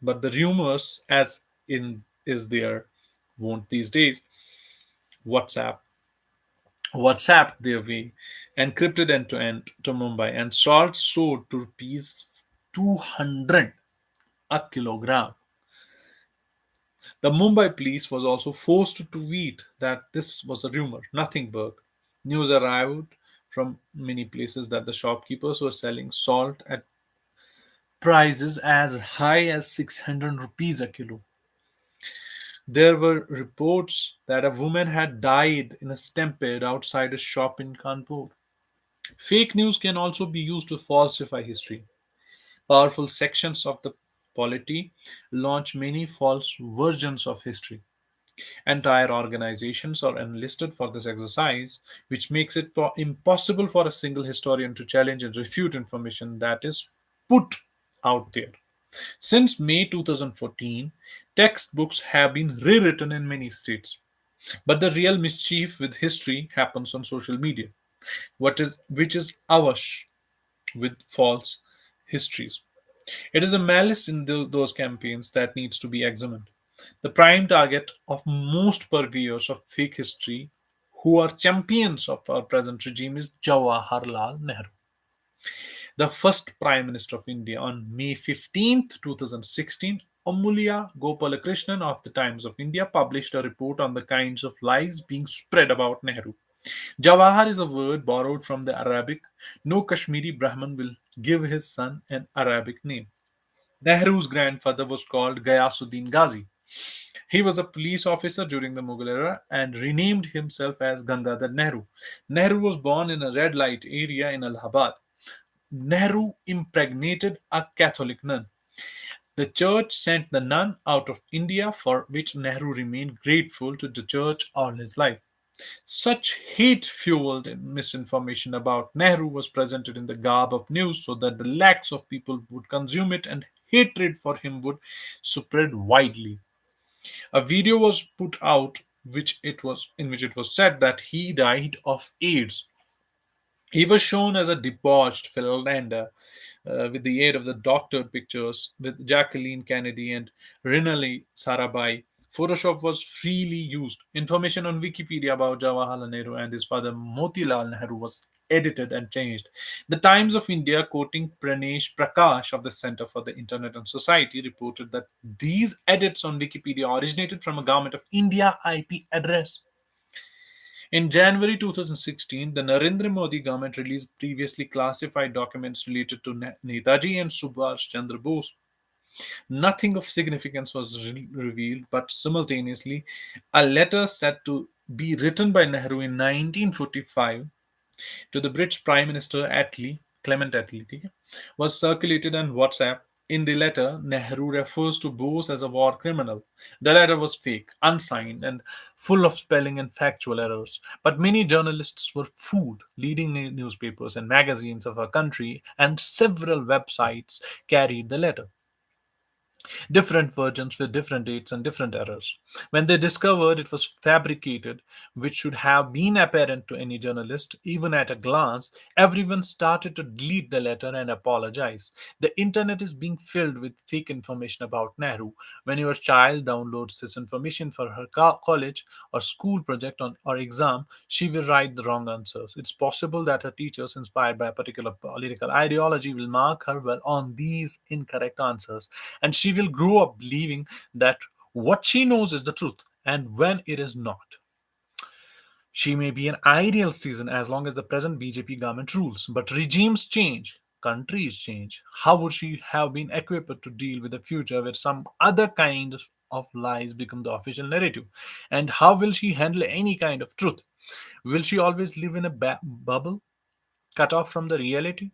Speaker 2: But the rumors, as in is there, won't these days. WhatsApp WhatsApp their way, encrypted end to end to Mumbai, and salt sold to rupees 200 a kilogram. The Mumbai police was also forced to tweet that this was a rumor, nothing but. News arrived
Speaker 1: from many places that the shopkeepers were selling salt at prices as high as 600 rupees a kilo. There were reports that a woman had died in a stampede outside a shop in Kanpur. Fake news can also be used to falsify history. Powerful sections of the polity launch many false versions of history. Entire organizations are enlisted for this exercise, which makes it impossible for a single historian to challenge and refute information that is put out there. Since May 2014, textbooks have been rewritten in many states. But the real mischief with history happens on social media, which is awash with false histories. It is the malice in those campaigns that needs to be examined. The prime target of most purveyors of fake history who are champions of our present regime is Jawaharlal Nehru, the first Prime Minister of India. On May 15th, 2016, Amulya Gopalakrishnan of the Times of India published a report on the kinds of lies being spread about Nehru. Jawahar is a word borrowed from the Arabic. No Kashmiri Brahmin will give his son an Arabic name. Nehru's grandfather was called Gayasuddin Ghazi. He was a police officer during the Mughal era and renamed himself as Gangadhar Nehru. Nehru was born in a red light area in Allahabad. Nehru impregnated a Catholic nun. The church sent the nun out of India, for which Nehru remained grateful to the church all his life. Such hate fueled misinformation about Nehru was presented in the garb of news so that the lakhs of people would consume it and hatred for him would spread widely. A video was put out in which it was said that he died of AIDS. He was shown as a debauched philander with the aid of the doctored pictures with Jacqueline Kennedy and Rinaldi Sarabhai. Photoshop was freely used. Information on Wikipedia about Jawaharlal Nehru and his father Motilal Nehru was edited and changed. The Times of India, quoting Pranesh Prakash of the Center for the Internet and Society, reported that these edits on Wikipedia originated from a Government of India IP address. In January 2016, the Narendra Modi government released previously classified documents related to Netaji and Subhash Chandra Bose. Nothing of significance was revealed, but simultaneously, a letter said to be written by Nehru in 1945 to the British Prime Minister Clement Attlee, was circulated on WhatsApp. In the letter, Nehru refers to Bose as a war criminal. The letter was fake, unsigned, and full of spelling and factual errors. But many journalists were fooled. Leading newspapers and magazines of our country and several websites carried the letter, different versions with different dates and different errors. When they discovered it was fabricated, which should have been apparent to any journalist, even at a glance, everyone started to delete the letter and apologize. The internet is being filled with fake information about Nehru. When your child downloads this information for her college or school project or exam, she will write the wrong answers. It's possible that her teachers, inspired by a particular political ideology, will mark her well on these incorrect answers, and she will grow up believing that what she knows is the truth, and when it is not. She may be an ideal citizen as long as the present BJP government rules, but regimes change, countries change. How would she have been equipped to deal with a future where some other kind of lies become the official narrative? And how will she handle any kind of truth? Will she always live in a bubble, cut off from the reality?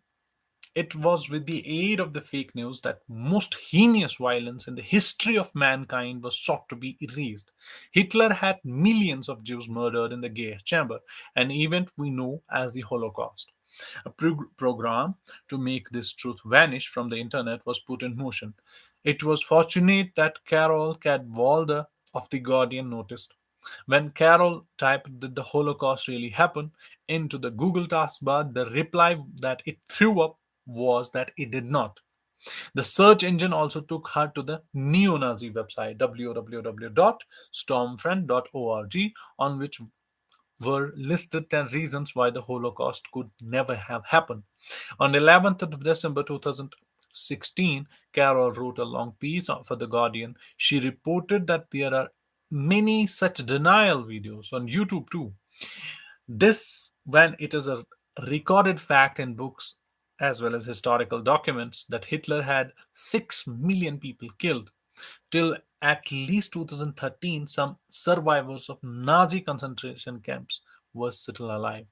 Speaker 1: It was with the aid of the fake news that most heinous violence in the history of mankind was sought to be erased. Hitler had millions of Jews murdered in the gas chamber, an event we know as the Holocaust. A program to make this truth vanish from the internet was put in motion. It was fortunate that Carol Cadwalder of The Guardian noticed. When Carol typed that the Holocaust really happened into the Google taskbar, the reply that it threw up was that it did not. The search engine also took her to the neo Nazi website www.stormfront.org, on which were listed 10 reasons why the Holocaust could never have happened. On 11th of December 2016, Carol wrote a long piece for The Guardian. She reported that there are many such denial videos on YouTube too. This, when it is a recorded fact in books as well as historical documents that Hitler had 6 million people killed. Till at least 2013, some survivors of Nazi concentration camps were still alive.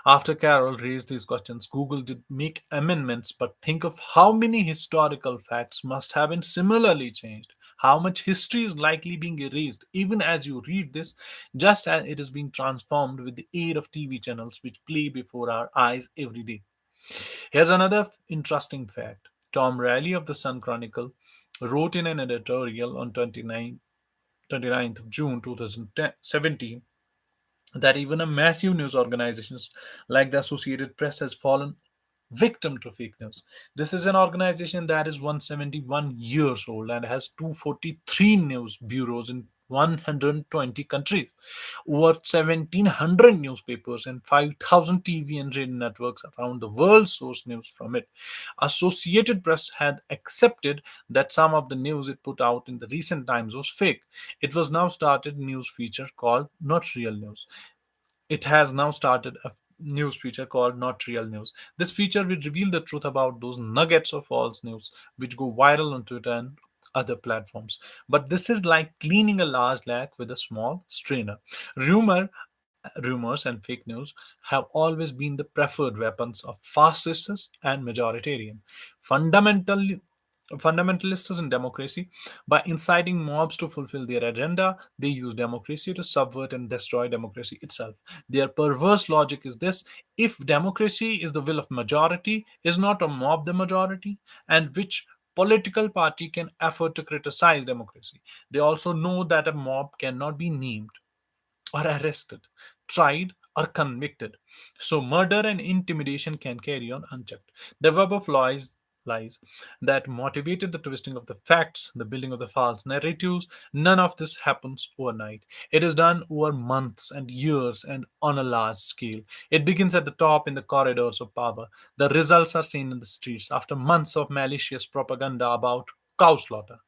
Speaker 1: After Carroll raised these questions, Google did make amendments, but think of how many historical facts must have been similarly changed. How much history is likely being erased, even as you read this, just as it is being transformed with the aid of TV channels which play before our eyes every day. Here's another interesting fact. Tom Riley of the Sun Chronicle wrote in an editorial on 29th of June 2017 that even a massive news organizations like the Associated Press has fallen victim to fake news. This is an organization that is 171 years old and has 243 news bureaus in 120 countries, over 1700 newspapers, and 5,000 TV and radio networks around the world source news from it. Associated Press had accepted that some of the news it put out in the recent times was fake. It was now started news feature called Not Real News. It has now started a news feature called Not Real News. This feature will reveal the truth about those nuggets of false news which go viral on Twitter and other platforms. But this is like cleaning a large lake with a small strainer. Rumor Rumors and fake news have always been the preferred weapons of fascists and majoritarian. Fundamental Fundamentalists in democracy, by inciting mobs to fulfill their agenda, they use democracy to subvert and destroy democracy itself. Their perverse logic is this: if democracy is the will of majority, is not a mob the majority? And which political party can afford to criticize democracy? They also know that a mob cannot be named or arrested, tried, or convicted. So murder and intimidation can carry on unchecked. The web of lies that motivated the twisting of the facts, the building of the false narratives, none of this happens overnight. It is done over months and years and on a large scale. It begins at the top in the corridors of power. The results are seen in the streets after months of malicious propaganda about cow slaughter.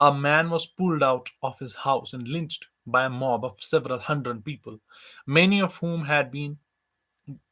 Speaker 1: A man was pulled out of his house and lynched by a mob of several hundred people, many of whom had been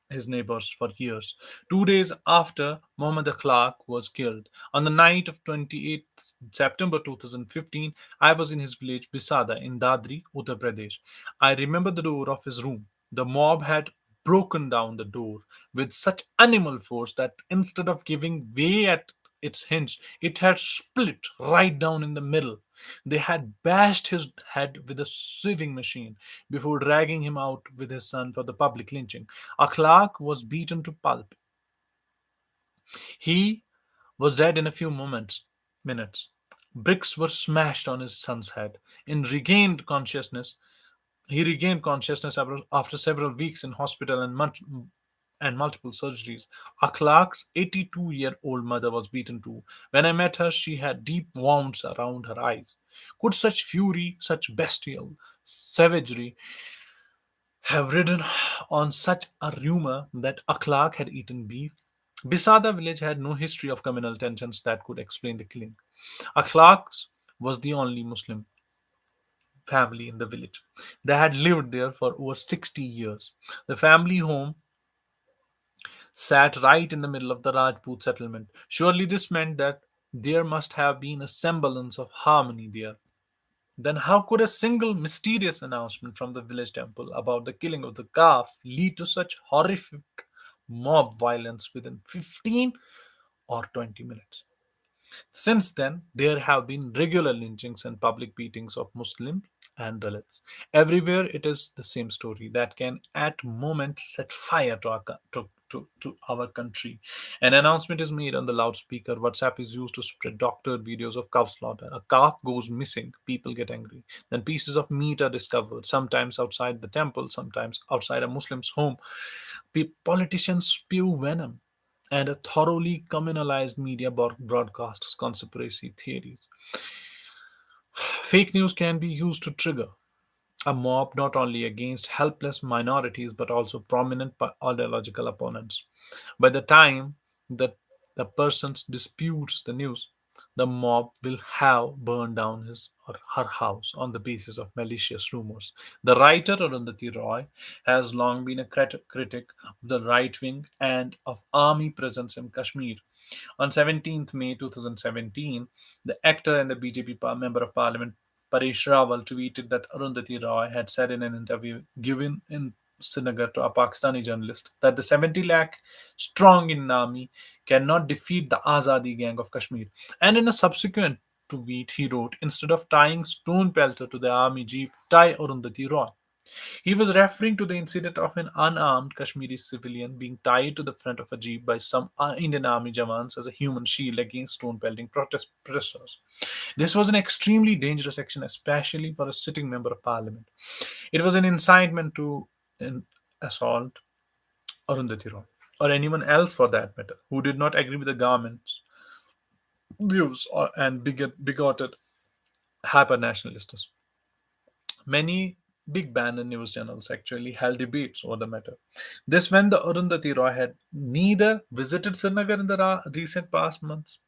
Speaker 1: his neighbors for years. 2 days after Mohammed Clark was killed, on the night of 28th September 2015, I was in his village Bisada in Dadri, Uttar Pradesh. I remember the door of his room. The mob had broken down the door with such animal force that instead of giving way at its hinge, it had split right down in the middle. They had bashed his head with a sieving machine before dragging him out with his son for the public lynching. Akhlaq was beaten to pulp. He was dead in a few minutes. Bricks were smashed on his son's head. In regained consciousness, he regained consciousness after several weeks in hospital and multiple surgeries. Akhlaq's 82-year-old mother was beaten too. When I met her, she had deep wounds around her eyes. Could such fury, such bestial savagery have ridden on such a rumor that Akhlaq had eaten beef? Bisada village had no history of communal tensions that could explain the killing. Akhlaq's was the only Muslim family in the village. They had lived there for over 60 years. The family home sat right in the middle of the Rajput settlement. Surely this meant that there must have been a semblance of harmony there. Then how could a single mysterious announcement from the village temple about the killing of the calf lead to such horrific mob violence within 15 or 20 minutes? Since then, there have been regular lynchings and public beatings of Muslims and Dalits. Everywhere, it is the same story that can, at moments, set fire to to our country. An announcement is made on the loudspeaker. WhatsApp is used to spread doctored videos of calf slaughter. A calf goes missing. People get angry. Then pieces of meat are discovered, sometimes outside the temple, sometimes outside a Muslim's home. Politicians spew venom and a thoroughly communalized media broadcasts conspiracy theories. Fake news can be used to trigger a mob not only against helpless minorities but also prominent ideological opponents. By the time that the person disputes the news, The mob will have burned down his or her house on the basis of malicious rumors. The writer Arundhati Roy has long been a critic of the right wing and of army presence in Kashmir. On 17th May 2017, the actor and the BJP member of parliament Paresh Rawal tweeted that Arundhati Roy had said in an interview given in Srinagar to a Pakistani journalist that the 70 lakh strong Indian army cannot defeat the Azadi gang of Kashmir. And in a subsequent tweet, he wrote, instead of tying stone pelter to the army jeep, tie Arundhati Roy. He was referring to the incident of an unarmed Kashmiri civilian being tied to the front of a jeep by some Indian army jawans as a human shield against stone pelting protesters. This was an extremely dangerous action, especially for a sitting member of parliament. It was an incitement to an assault Arundhati Roy, or anyone else for that matter, who did not agree with the government's views and bigoted hyper nationalists. Many big banner news channels actually held debates over the matter. This when the Arundhati Roy had neither visited Srinagar in the recent past months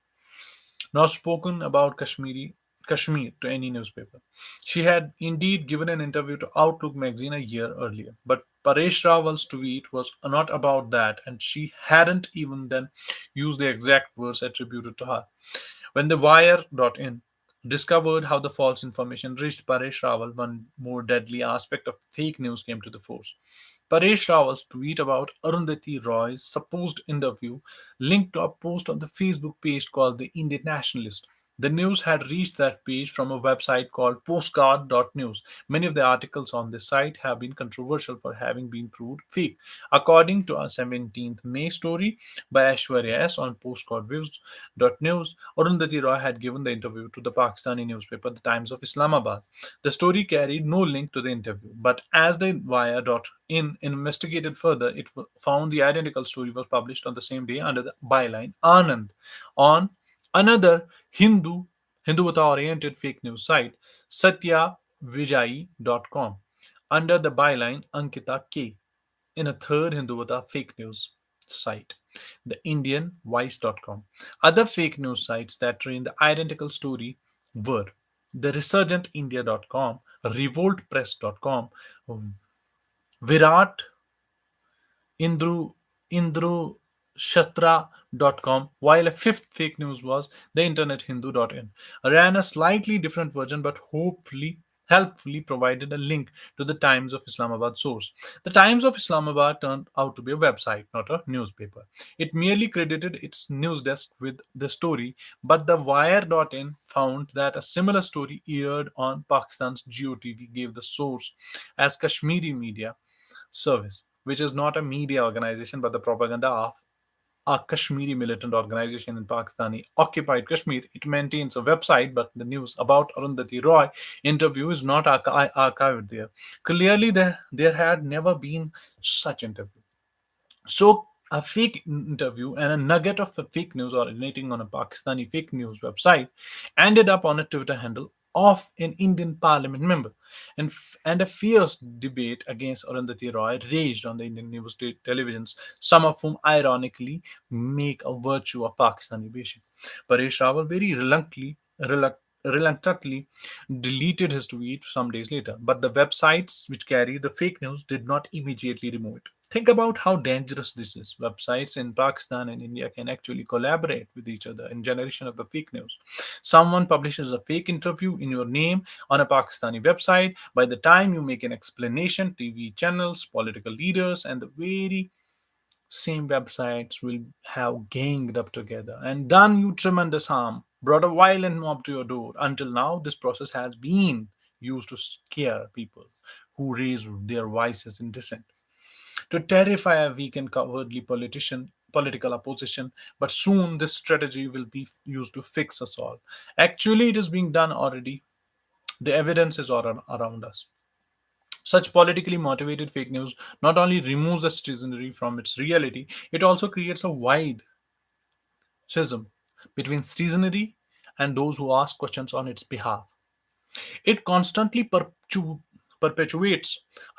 Speaker 1: nor spoken about Kashmir to any newspaper. She had indeed given an interview to Outlook magazine a year earlier, but Paresh Rawal's tweet was not about that, and she hadn't even then used the exact words attributed to her. When the Wire.in discovered how the false information reached Paresh Rawal, one more deadly aspect of fake news came to the force. Paresh Rawal's tweet about Arundhati Roy's supposed interview linked to a post on the Facebook page called The Indian Nationalist. The news had reached that page from a website called postcard.news. Many of the articles on this site have been controversial for having been proved fake. According to a 17th May story by Aishwarya S. on postcardviews.news, Arundhati Roy had given the interview to the Pakistani newspaper The Times of Islamabad. The story carried no link to the interview, but as the Wire.in investigated further, it found the identical story was published on the same day under the byline Anand on another Hindutva oriented fake news site, satyavijay.com, under the byline Ankita K, in a third Hindutva fake news site, the Indian Vice.com. Other fake news sites that ran the identical story were the resurgentindia.com, revoltpress.com, Virat Indru Indrushatra.com, while a fifth fake news was the internethindu.in. Ran a slightly different version but hopefully helpfully provided a link to the Times of Islamabad source. The Times of Islamabad turned out to be a website, not a newspaper. It merely credited its news desk with the story, but the Wire.in found that a similar story aired on Pakistan's Geo TV gave the source as Kashmiri Media Service, which is not a media organization but the propaganda of a Kashmiri militant organization in Pakistani occupied Kashmir. It maintains a website, but the news about Arundhati Roy interview is not archived there. Clearly, there had never been such interview. So, a fake interview and a nugget of a fake news originating on a Pakistani fake news website ended up on a Twitter handle of an Indian parliament member. And a fierce debate against Arundhati Roy raged on the Indian news televisions, some of whom ironically make a virtue of Pakistani bashing. Paresh Rawal very reluctantly deleted his tweet some days later, but the websites which carry the fake news did not immediately remove it. Think about how dangerous this is. Websites in Pakistan and India can actually collaborate with each other in generation of the fake news. Someone publishes a fake interview in your name on a Pakistani website. By the time you make an explanation, TV channels, political leaders, and the very same websites will have ganged up together and done you tremendous harm, brought a violent mob to your door. Until now, this process has been used to scare people who raise their voices in dissent, to terrify a weak and cowardly political opposition, but soon this strategy will be used to fix us all. Actually, it is being done already. The evidence is all around us. Such politically motivated fake news not only removes the citizenry from its reality, it also creates a wide schism between citizenry and those who ask questions on its behalf. It constantly perpetuates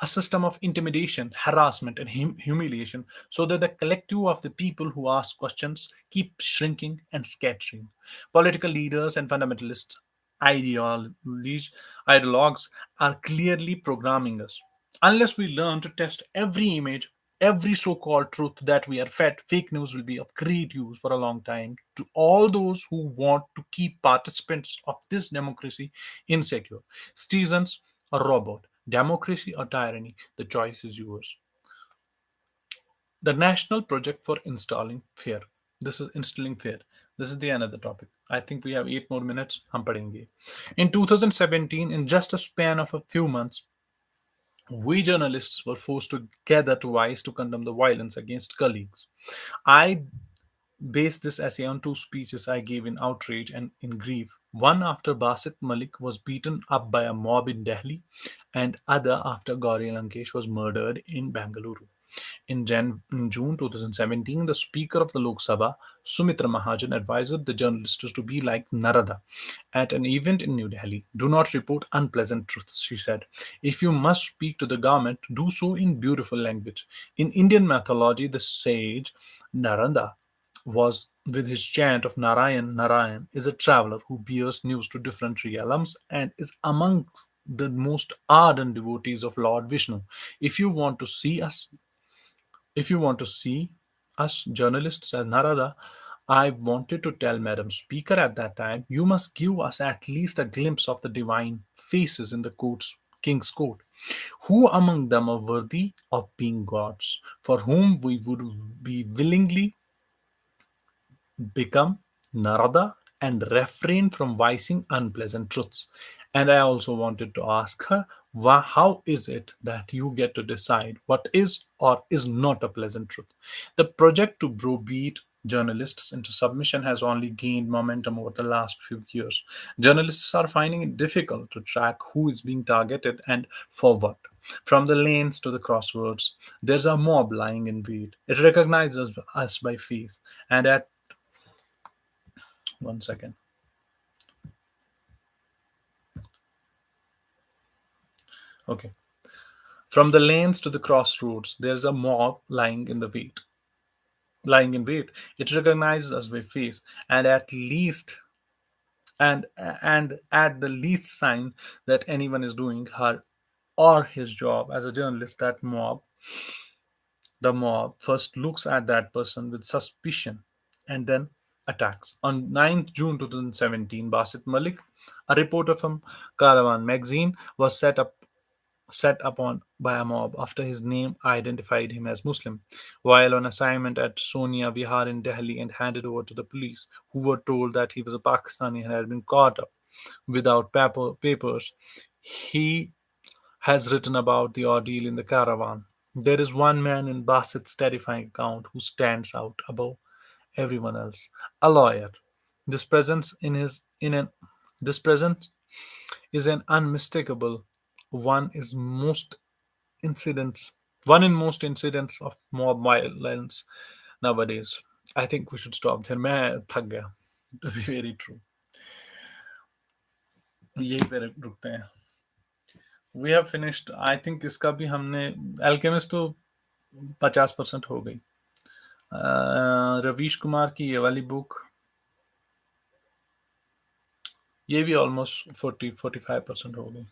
Speaker 1: a system of intimidation, harassment, and humiliation so that the collective of the people who ask questions keep shrinking and scattering. Political leaders and fundamentalists, ideologies, ideologues are clearly programming us. Unless we learn to test every image, every so called truth that we are fed, fake news will be of great use for a long time to all those who want to keep participants of this democracy insecure. Citizens or robot, democracy or tyranny, the choice is yours. The national project for installing fear. This is instilling fear. This is the another topic. I think we have 8 more minutes. हम पढ़ेंगे. In 2017, in just a span of a few months, we journalists were forced to gather twice to condemn the violence against colleagues. I based this essay on two speeches I gave in outrage and in grief. One after Basit Malik was beaten up by a mob in Delhi, and other after Gauri Lankesh was murdered in Bangalore. In June 2017, the Speaker of the Lok Sabha, Sumitra Mahajan, advised the journalists to be like Narada at an event in New Delhi. Do not report unpleasant truths, she said. If you must speak to the government, do so in beautiful language. In Indian mythology, the sage Narada was with his chant of Narayan, Narayan, is a traveler who bears news to different realms and is amongst the most ardent devotees of Lord Vishnu. If you want to see us if you want to see us journalists as Narada, I wanted to tell Madam Speaker at that time, you must give us at least a glimpse of the divine faces in the king's court. Who among them are worthy of being gods, for whom we would be willingly become Narada and refrain from voicing unpleasant truths. And I also wanted to ask her, how is it that you get to decide what is or is not a pleasant truth? The project to browbeat journalists into submission has only gained momentum over the last few years. Journalists are finding it difficult to track who is being targeted and for what. From the lanes to the crossroads, there's a mob lying in wait. It recognizes us by face, and at 1 second. Okay. From the lanes to the crossroads, there's a mob lying in wait. It recognizes us by face, and and at the least sign that anyone is doing her or his job as a journalist, the mob first looks at that person with suspicion and then attacks. On 9th June 2017, Basit Malik, a reporter from Caravan magazine, was set upon by a mob after his name identified him as Muslim, while on assignment at Sonia Vihar in Delhi and handed over to the police, who were told that he was a Pakistani and had been caught up without papers. He has written about the ordeal in the caravan. There is one man in Bassett's terrifying account who stands out above everyone else. A lawyer. This presence in his in an this presence is an unmistakable one is most incidents one in most incidents of mob violence nowadays. I think we should stop there. मैं थक गया. To be very true. यही पे रुकते हैं. We have finished. I think इसका भी हमने Alchemist तो 50% हो गई. रवीश कुमार की ये वाली बुक ये भी ऑलमोस्ट 40-45% हो गई.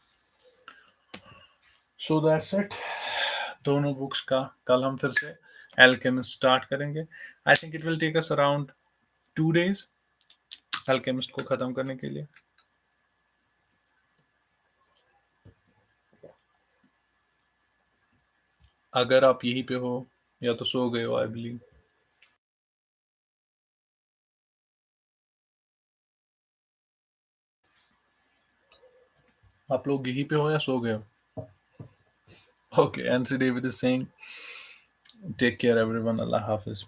Speaker 1: So that's it. दोनों बुक्स का कल हम फिर से एल्केमिस्ट स्टार्ट करेंगे. I think it will take us around 2 days Alchemist को खत्म करने के लिए. अगर आप यहीं पे हो या तो सो गए हो, आई बिलीव. आप लोग यहीं पे हो या सो गए हो? ओके. एनसी David is saying take care everyone, अल्लाह हाफिज.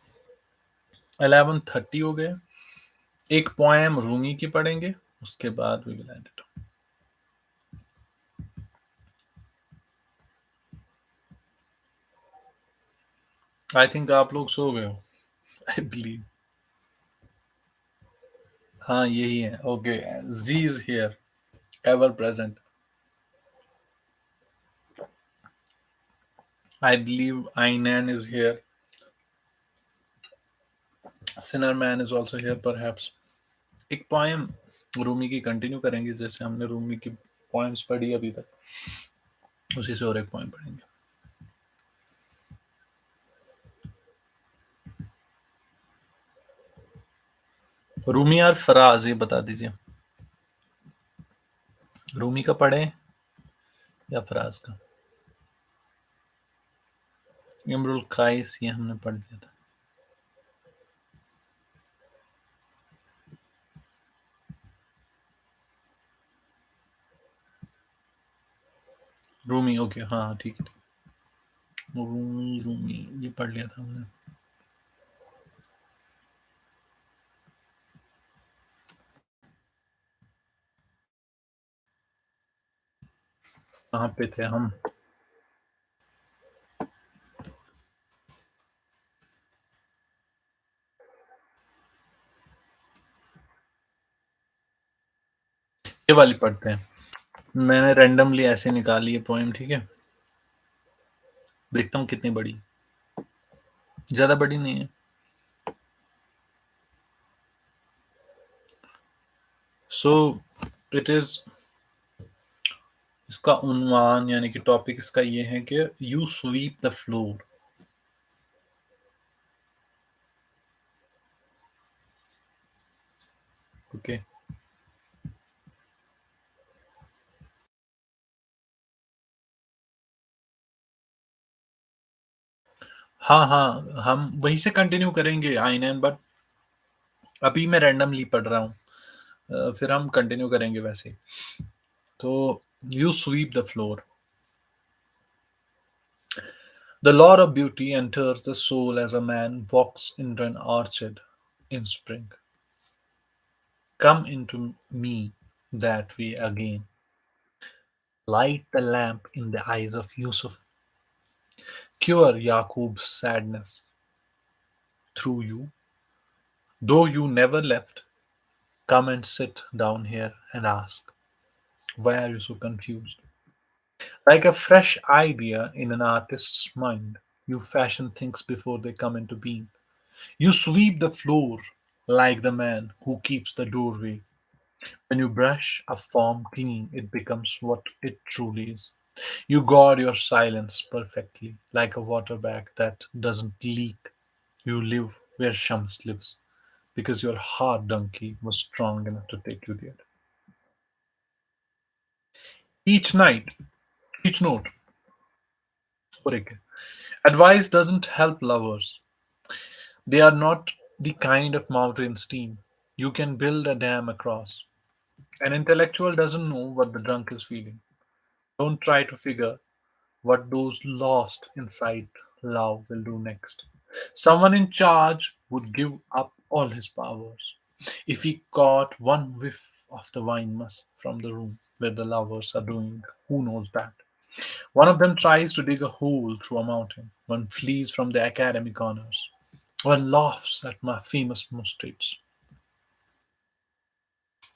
Speaker 1: 11:30 हो गए. एक पोएम रूमी की पढ़ेंगे, उसके बाद we will end it. I think आप लोग सो गए हो, आई बिलीव. हाँ यही है. ओके. जी is here, ever present. I believe Ainan is here. Sinner Man is also here perhaps. एक पोएम रूमी की कंटिन्यू करेंगे, जैसे हमने रूमी की पोएम्स पढ़ी अभी तक, उसी से और एक पोएम पढ़ेंगे. रूमी और फराज, ये बता दीजिए, रूमी का पढ़े या फराज का. इमरुल काइस ये हमने पढ़ दिया था. रूमी, ओके, हाँ हाँ, ठीक है. रूमी रूमी ये पढ़ लिया था हमने. कहाँ पे थे हम? ये वाली पढ़ते हैं. मैंने रैंडमली ऐसे निकाली है पोएम, ठीक है. देखता हूँ कितनी बड़ी. ज्यादा बड़ी नहीं है. सो इट इज, इसका उन्वान यानी कि टॉपिक इसका ये है कि you sweep the floor. Okay. हाँ हाँ, हम वहीं से कंटिन्यू करेंगे आईनैन, बट अभी मैं रैंडमली पढ़ रहा हूँ. फिर हम कंटिन्यू करेंगे वैसे ही. तो you sweep the floor. The Lord of Beauty enters the soul as a man walks into an orchard in spring. Come into me that way again. Light the lamp in the eyes of Yusuf. Cure Yaqub's sadness through you. Though you never left, come and sit down here and ask, why are you so confused? Like a fresh idea in an artist's mind, you fashion things before they come into being. You sweep the floor like the man who keeps the doorway. When you brush a form clean, it becomes what it truly is. You guard your silence perfectly, like a water bag that doesn't leak. You live where Shams lives, because your heart donkey was strong enough to take you there. Each night, each note, Urike, advice doesn't help lovers. They are not the kind of mountain stream you can build a dam across. An intellectual doesn't know what the drunk is feeling. Don't try to figure what those lost inside love will do next. Someone in charge would give up all his powers if he caught one whiff of the wine must from the room where the lovers are doing who knows that. One of them tries to dig a hole through a mountain, one flees from the academic honors, one laughs at my famous mistakes.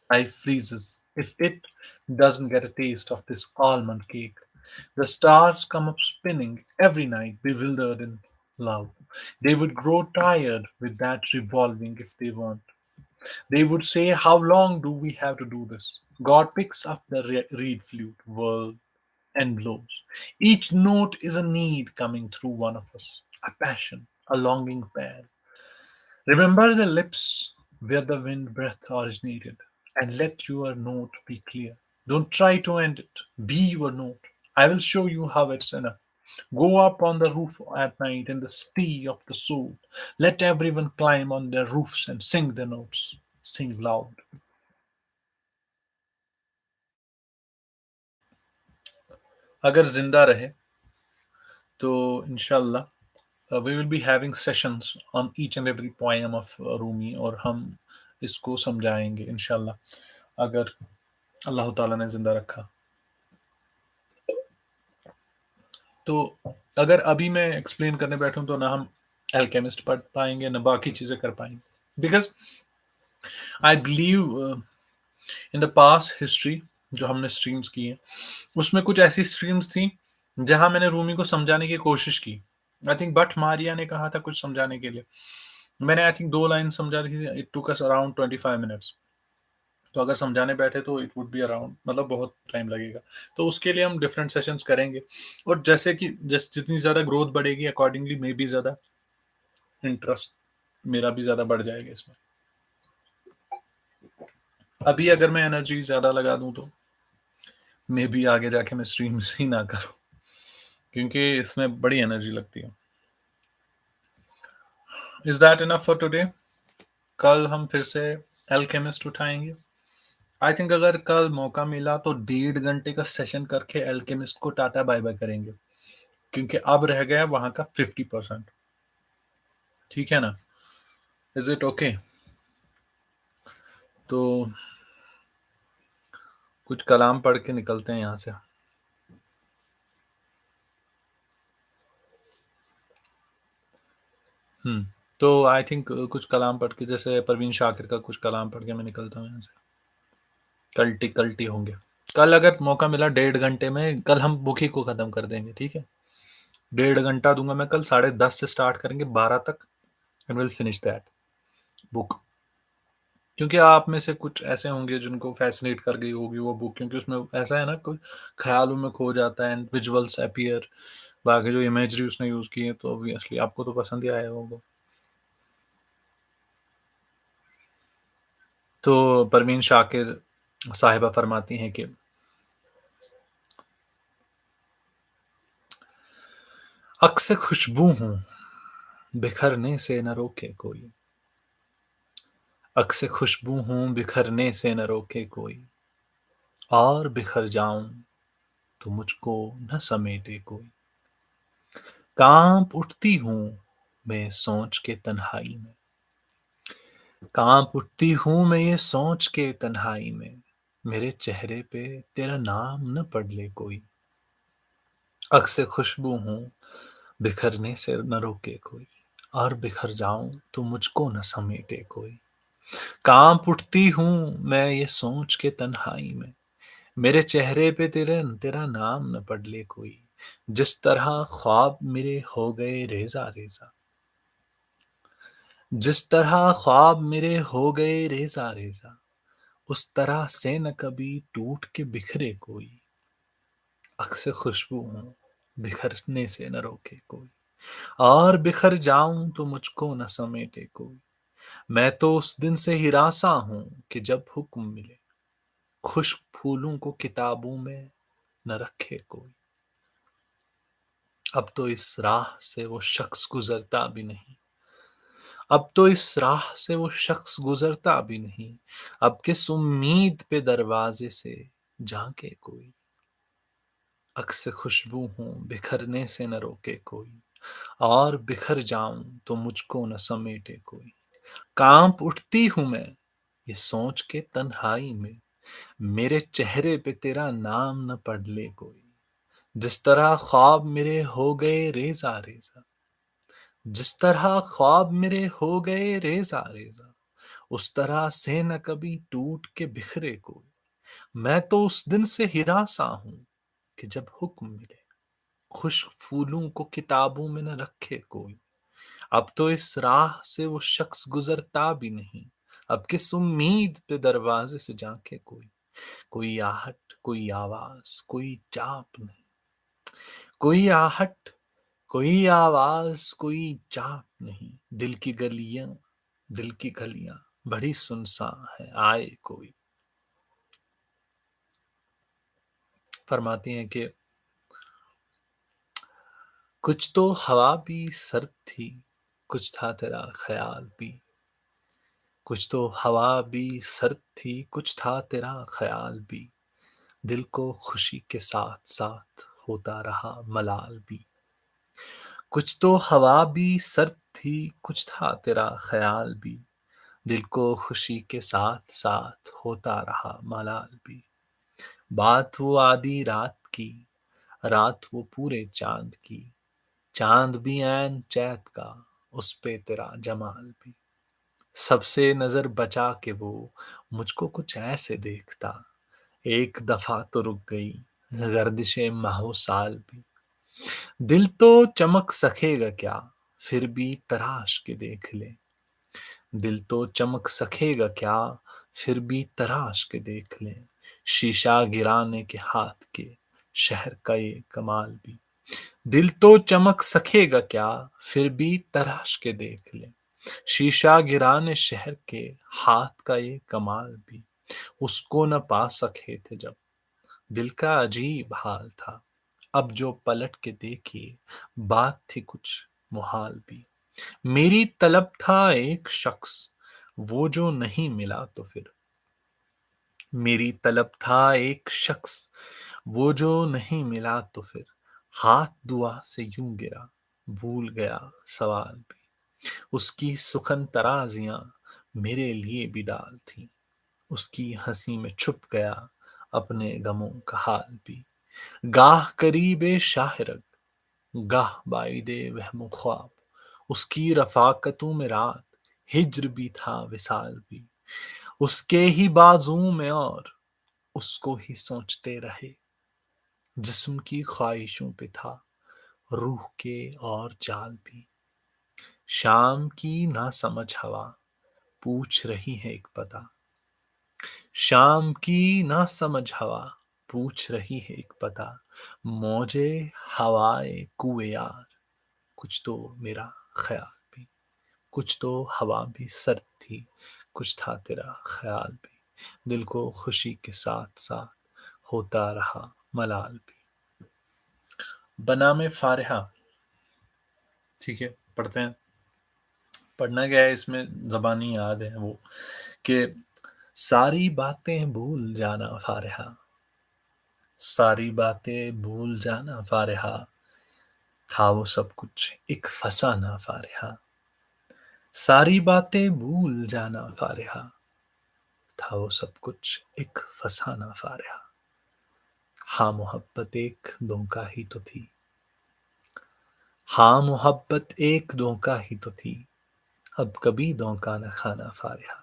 Speaker 1: Life freezes if it doesn't get a taste of this almond cake. The stars come up spinning every night, bewildered in love. They would grow tired with that revolving if they weren't. They would say, how long do we have to do this? God picks up the reed flute, whirl, and blows. Each note is a need coming through one of us, a passion, a longing pair. Remember the lips where the wind breath originated, and let your note be clear. Don't try to end it. Be your note. I will show you how it's enough. Go up on the roof at night in the sea of the soul. Let everyone climb on their roofs and sing their notes. Sing loud. अगर जिंदा रहे तो इंशाल्लाह we will be having sessions on each and every poem of Rumi, और हम इसको समझाएंगे इंशाल्लाह, अगर अल्लाह ताला ने जिंदा रखा. तो अगर अभी मैं एक्सप्लेन करने बैठूं तो ना हम एल्केमिस्ट पढ़ पाएंगे ना बाकी चीजें कर पाएंगे, because I believe in the past history जो हमने स्ट्रीम्स की हैं उसमें कुछ ऐसी स्ट्रीम्स थी جہاں میں نے رومی کو سمجھانے کی کوشش کی. آئی تھنک بٹ ماریا نے کہا تھا کچھ سمجھانے کے لیے. میں نے آئی تھنک 2 لائن سمجھا رہی تھی. It took us around 25 minutes. تو اگر سمجھانے بیٹھے تو اٹ وڈ بی اراؤنڈ مطلب بہت ٹائم لگے گا. تو اس کے لیے ہم ڈفرینٹ سیشنز کریں گے. اور جیسے کہ جتنی زیادہ گروتھ بڑھے گی اکارڈنگلی میں بھی زیادہ انٹرسٹ میرا بھی زیادہ بڑھ جائے گا اس میں. ابھی اگر میں انرجی زیادہ لگا دوں تو میں بھی آگے جا کے میں اسٹریمس ہی نہ کروں کیونکہ اس میں بڑی انرجی لگتی ہے. Is that enough for today? کل ہم پھر سے الکیمسٹ اٹھائیں گے. آئی تھنک اگر کل موقع ملا تو 1.5 گھنٹے کا سیشن کر کے الکیمسٹ کو ٹاٹا بائی بائی کریں گے کیونکہ اب رہ گیا وہاں کا 50%. ٹھیک ہے نا؟ Is it okay? تو کچھ کلام پڑھ کے نکلتے ہیں یہاں سے. تو آئی تھنک کچھ کلام پڑھ کے جیسے پروین شاکر کا کچھ کلام پڑھ کے میں نکلتا ہوں یہاں سے. کلٹی کلٹی ہوں گے. کل اگر موقع ملا 1.5 گھنٹے میں کل ہم بک ہی کو ختم کر دیں گے. ٹھیک ہے؟ 1.5 گھنٹہ دوں گا میں کل. 10:30 سے اسٹارٹ کریں گے 12 تک and will finish that book. کیونکہ آپ میں سے کچھ ایسے ہوں گے جن کو فیسنیٹ کر گئی ہوگی وہ بک کیونکہ اس میں ایسا ہے نا کوئی خیالوں میں کھو جاتا ہے اینڈ ویژولس اپیئر. باقی جو امیجری اس نے یوز کی ہے تو obviously آپ کو تو پسند ہی آیا ہوگا. تو پروین شاکر صاحبہ فرماتی ہیں کہ عکس خوشبو ہوں بکھرنے سے نہ روکے کوئی. عکس خوشبو ہوں بکھرنے سے نہ روکے کوئی. اور بکھر جاؤں تو مجھ کو نہ سمیٹے کوئی. کانپ اٹھتی ہوں میں سوچ کے تنہائی میں. کانپ اٹھتی ہوں میں یہ سوچ کے تنہائی میں. میرے چہرے پہ تیرا نام نہ پڑھ لے کوئی. عکس خوشبو ہوں بکھرنے سے نہ روکے کوئی. اور بکھر جاؤں تو مجھ کو نہ سمیٹے کوئی. کانپ اٹھتی ہوں میں یہ سوچ کے تنہائی میں. میرے چہرے پہ تیرا نام نہ پڑھ لے کوئی. جس طرح خواب میرے ہو گئے ریزہ ریزہ. جس طرح خواب میرے ہو گئے ریزہ ریزہ. اس طرح سے نہ کبھی ٹوٹ کے بکھرے کوئی. عکس خوشبو ہوں بکھرنے سے نہ روکے کوئی. اور بکھر جاؤں تو مجھ کو نہ سمیٹے کوئی. میں تو اس دن سے ہراساں ہوں کہ جب حکم ملے. خشک پھولوں کو کتابوں میں نہ رکھے کوئی. اب تو اس راہ سے وہ شخص گزرتا بھی نہیں. اب تو اس راہ سے وہ شخص گزرتا بھی نہیں. اب کس امید پہ دروازے سے جھانکے کوئی. عکس خوشبو ہوں بکھرنے سے نہ روکے کوئی. اور بکھر جاؤں تو مجھ کو نہ سمیٹے کوئی. کانپ اٹھتی ہوں میں یہ سوچ کے تنہائی میں. میرے چہرے پہ تیرا نام نہ پڑھ لے کوئی. جس طرح خواب میرے ہو گئے ریزہ ریزہ. جس طرح خواب میرے ہو گئے ریزہ ریزہ. اس طرح سے نہ کبھی ٹوٹ کے بکھرے کوئی. میں تو اس دن سے ہراساں ہوں کہ جب حکم ملے. خشک پھولوں کو کتابوں میں نہ رکھے کوئی. اب تو اس راہ سے وہ شخص گزرتا بھی نہیں. اب کس امید پہ دروازے سے جھانکے کوئی. کوئی آہٹ کوئی آواز کوئی چاپ نہیں. کوئی آہٹ کوئی آواز کوئی چاپ نہیں. دل کی گلیاں بڑی سنسان ہے آئے کوئی. فرماتی ہیں کہ کچھ تو ہوا بھی سرد تھی کچھ تھا تیرا خیال بھی. کچھ تو ہوا بھی سرد تھی کچھ تھا تیرا خیال بھی. دل کو خوشی کے ساتھ ساتھ ہوتا رہا ملال بھی. کچھ تو ہوا بھی سرد تھی کچھ تھا تیرا خیال بھی. دل کو خوشی کے ساتھ ساتھ ہوتا رہا ملال بھی. بات وہ آدھی رات کی رات وہ پورے چاند کی. چاند بھی عین چیت کا اس پہ تیرا جمال بھی. سب سے نظر بچا کے وہ مجھ کو کچھ ایسے دیکھتا. ایک دفعہ تو رک گئی گردش ماہ و سال بھی. دل تو چمک سکے گا کیا، پھر بھی تراش کے دیکھ لے، دل تو چمک سکے گا کیا، پھر بھی تراش کے دیکھ لیں، شیشہ گرانے کے ہاتھ کے شہر کا یہ کمال بھی، دل تو چمک سکے گا کیا، پھر بھی تراش کے دیکھ لیں، شیشہ گرانے شہر کے ہاتھ کا یہ کمال بھی، اس کو نہ پا سکے تھے جب، دل کا عجیب حال تھا، اب جو پلٹ کے دیکھیے بات تھی کچھ محال بھی، میری طلب تھا ایک شخص وہ جو نہیں ملا تو پھر، میری طلب تھا ایک شخص وہ جو نہیں ملا تو پھر، ہاتھ دعا سے یوں گرا بھول گیا سوال بھی، اس کی سخن ترازیاں میرے لیے بھی ڈال تھیں، اس کی ہنسی میں چھپ گیا اپنے غموں کا حال بھی، گاہ قریب شاہ رگ گاہ بعید وہم و خواب، اس کی رفاقتوں میں رات ہجر بھی تھا وصال بھی، اس کے ہی بازوں میں اور اس کو ہی سوچتے رہے، جسم کی خواہشوں پہ تھا روح کے اور جال بھی، شام کی نہ سمجھ ہوا پوچھ رہی ہے ایک پتا، شام کی نہ سمجھ ہوا پوچھ رہی ہے ایک پتا، موجے ہوائے کوے یار کچھ تو میرا خیال بھی، کچھ تو ہوا بھی سرد تھی کچھ تھا تیرا خیال بھی، دل کو خوشی کے ساتھ ساتھ ہوتا رہا ملال بھی۔ بنام فارحہ، ٹھیک ہے پڑھتے ہیں۔ پڑھنا کیا ہے اس میں، زبانی یاد ہے وہ کہ ساری باتیں بھول جانا فارحہ، ساری باتیں بھول جانا فارحہ، تھا وہ سب کچھ ایک فسانہ فارحہ، ساری باتیں بھول جانا فارحہ، تھا وہ سب کچھ ایک فسانہ فارحہ، ہاں محبت ایک دھوکا ہی تو تھی، ہاں محبت ایک دھوکا ہی تو تھی، اب کبھی دھوکا نہ کھانا فارحہ،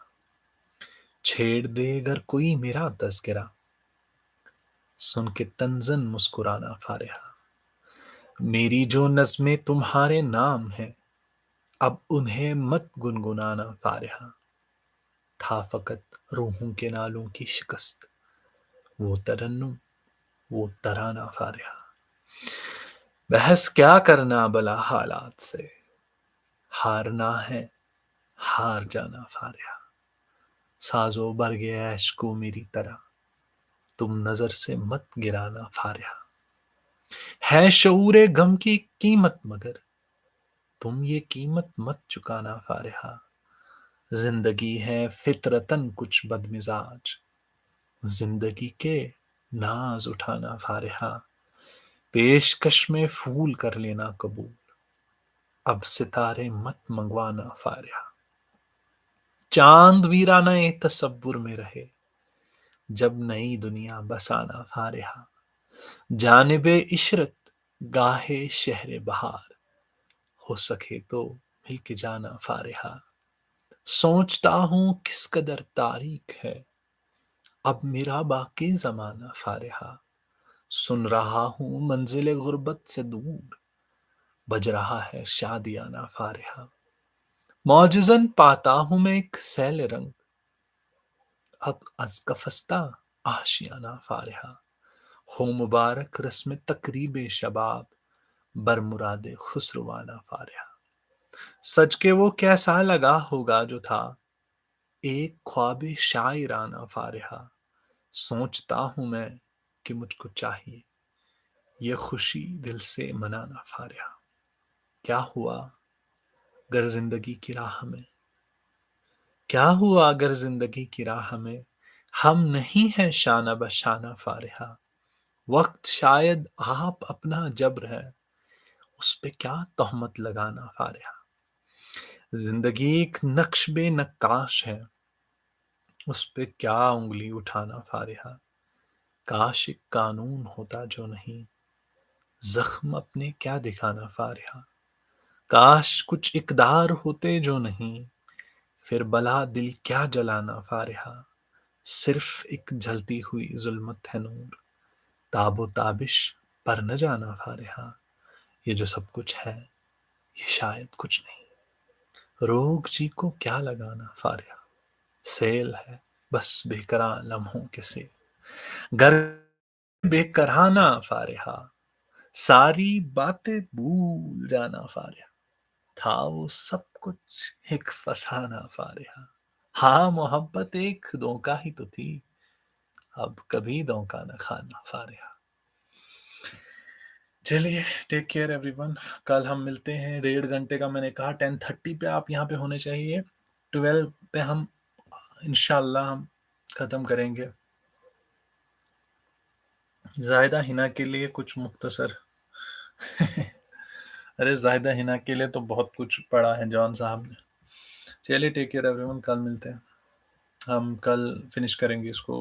Speaker 1: چھیڑ دے گر کوئی میرا تذکرہ سن کے تنزن مسکرانا فارحہ، میری جو نظمیں تمہارے نام ہیں اب انہیں مت گنگنانا فارحہ، تھا فقط روحوں کے نالوں کی شکست وہ ترنم وہ ترانہ فارحہ، بحث کیا کرنا بلا حالات سے، ہارنا ہے ہار جانا فارحہ، سازو برگ عیش کو میری طرح تم نظر سے مت گرانا فارحہ، ہے شعور غم کی قیمت مگر تم یہ قیمت مت چکانا فارحہ، زندگی ہے فطرتاً کچھ بد مزاج زندگی کے ناز اٹھانا فارحہ، پیشکش میں پھول کر لینا قبول اب ستارے مت منگوانا فارحہ، چاند ویرانہ تصور میں رہے جب نئی دنیا بسانا فارحہ، جانب عشرت گاہے شہر بہار ہو سکے تو مل کے جانا فارحہ، سوچتا ہوں کس قدر تاریک ہے اب میرا باقی زمانہ فارحہ، سن رہا ہوں منزل غربت سے دور بج رہا ہے شادیانہ فارحہ، معجزن پاتا ہوں میں ایک سیل رنگ اب از کفستہ آشیانہ فارحہ، ہو مبارک رسم تقریب شباب برمراد خسروانہ فارحہ، سچ کے وہ کیسا لگا ہوگا جو تھا ایک خواب شاعرانہ فارحہ، سوچتا ہوں میں کہ مجھ کو چاہیے یہ خوشی دل سے منانا فارحہ، کیا ہوا گر زندگی کی راہ میں، کیا ہوا اگر زندگی کی راہ میں ہم نہیں ہیں شانہ بشانہ فارحہ، وقت شاید آپ اپنا جبر ہے اس پہ کیا تہمت لگانا فارحہ، زندگی ایک نقش بے نقاش ہے اس پہ کیا انگلی اٹھانا فارحہ، کاش ایک قانون ہوتا جو نہیں زخم اپنے کیا دکھانا فارحہ، کاش کچھ اقدار ہوتے جو نہیں پھر بلا دل کیا جلانا فارحہ، صرف ایک جلتی ہوئی ظلمت ہے نور تاب و تابش پر نہ جانا فارحہ، یہ جو سب کچھ ہے یہ شاید کچھ نہیں، روگ جی کو کیا لگانا فارغ، سیل ہے بس بے قرار لمحوں کے سیل، گر بے کرہانا فارحہ، ساری باتیں بھول جانا فارغ، تھا وہ سب کچھ ایک فسانہ فارحہ، ہاں محبت ایک دھوکہ ہی تو تھی، اب کبھی دھوکہ نہ کھانا فارحہ۔ چلیے ٹیک کیئر ایوری ون، کل ہم ملتے ہیں 1.5 گھنٹے کا، میں نے کہا 10:30 پہ آپ یہاں پہ ہونے چاہیے، 12 پہ ہم انشاءاللہ ہم ختم کریں گے۔ زاہدہ حنا کے لیے کچھ مختصر ارے زاہدہ حنا کے لیے تو بہت کچھ پڑھا ہے جان صاحب نے۔ چلیے ٹیک کیئر ایوری ون، کل ملتے ہیں، ہم کل فنش کریں گے اس کو،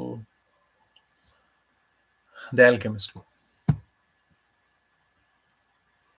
Speaker 1: دی الکیمسٹ کو۔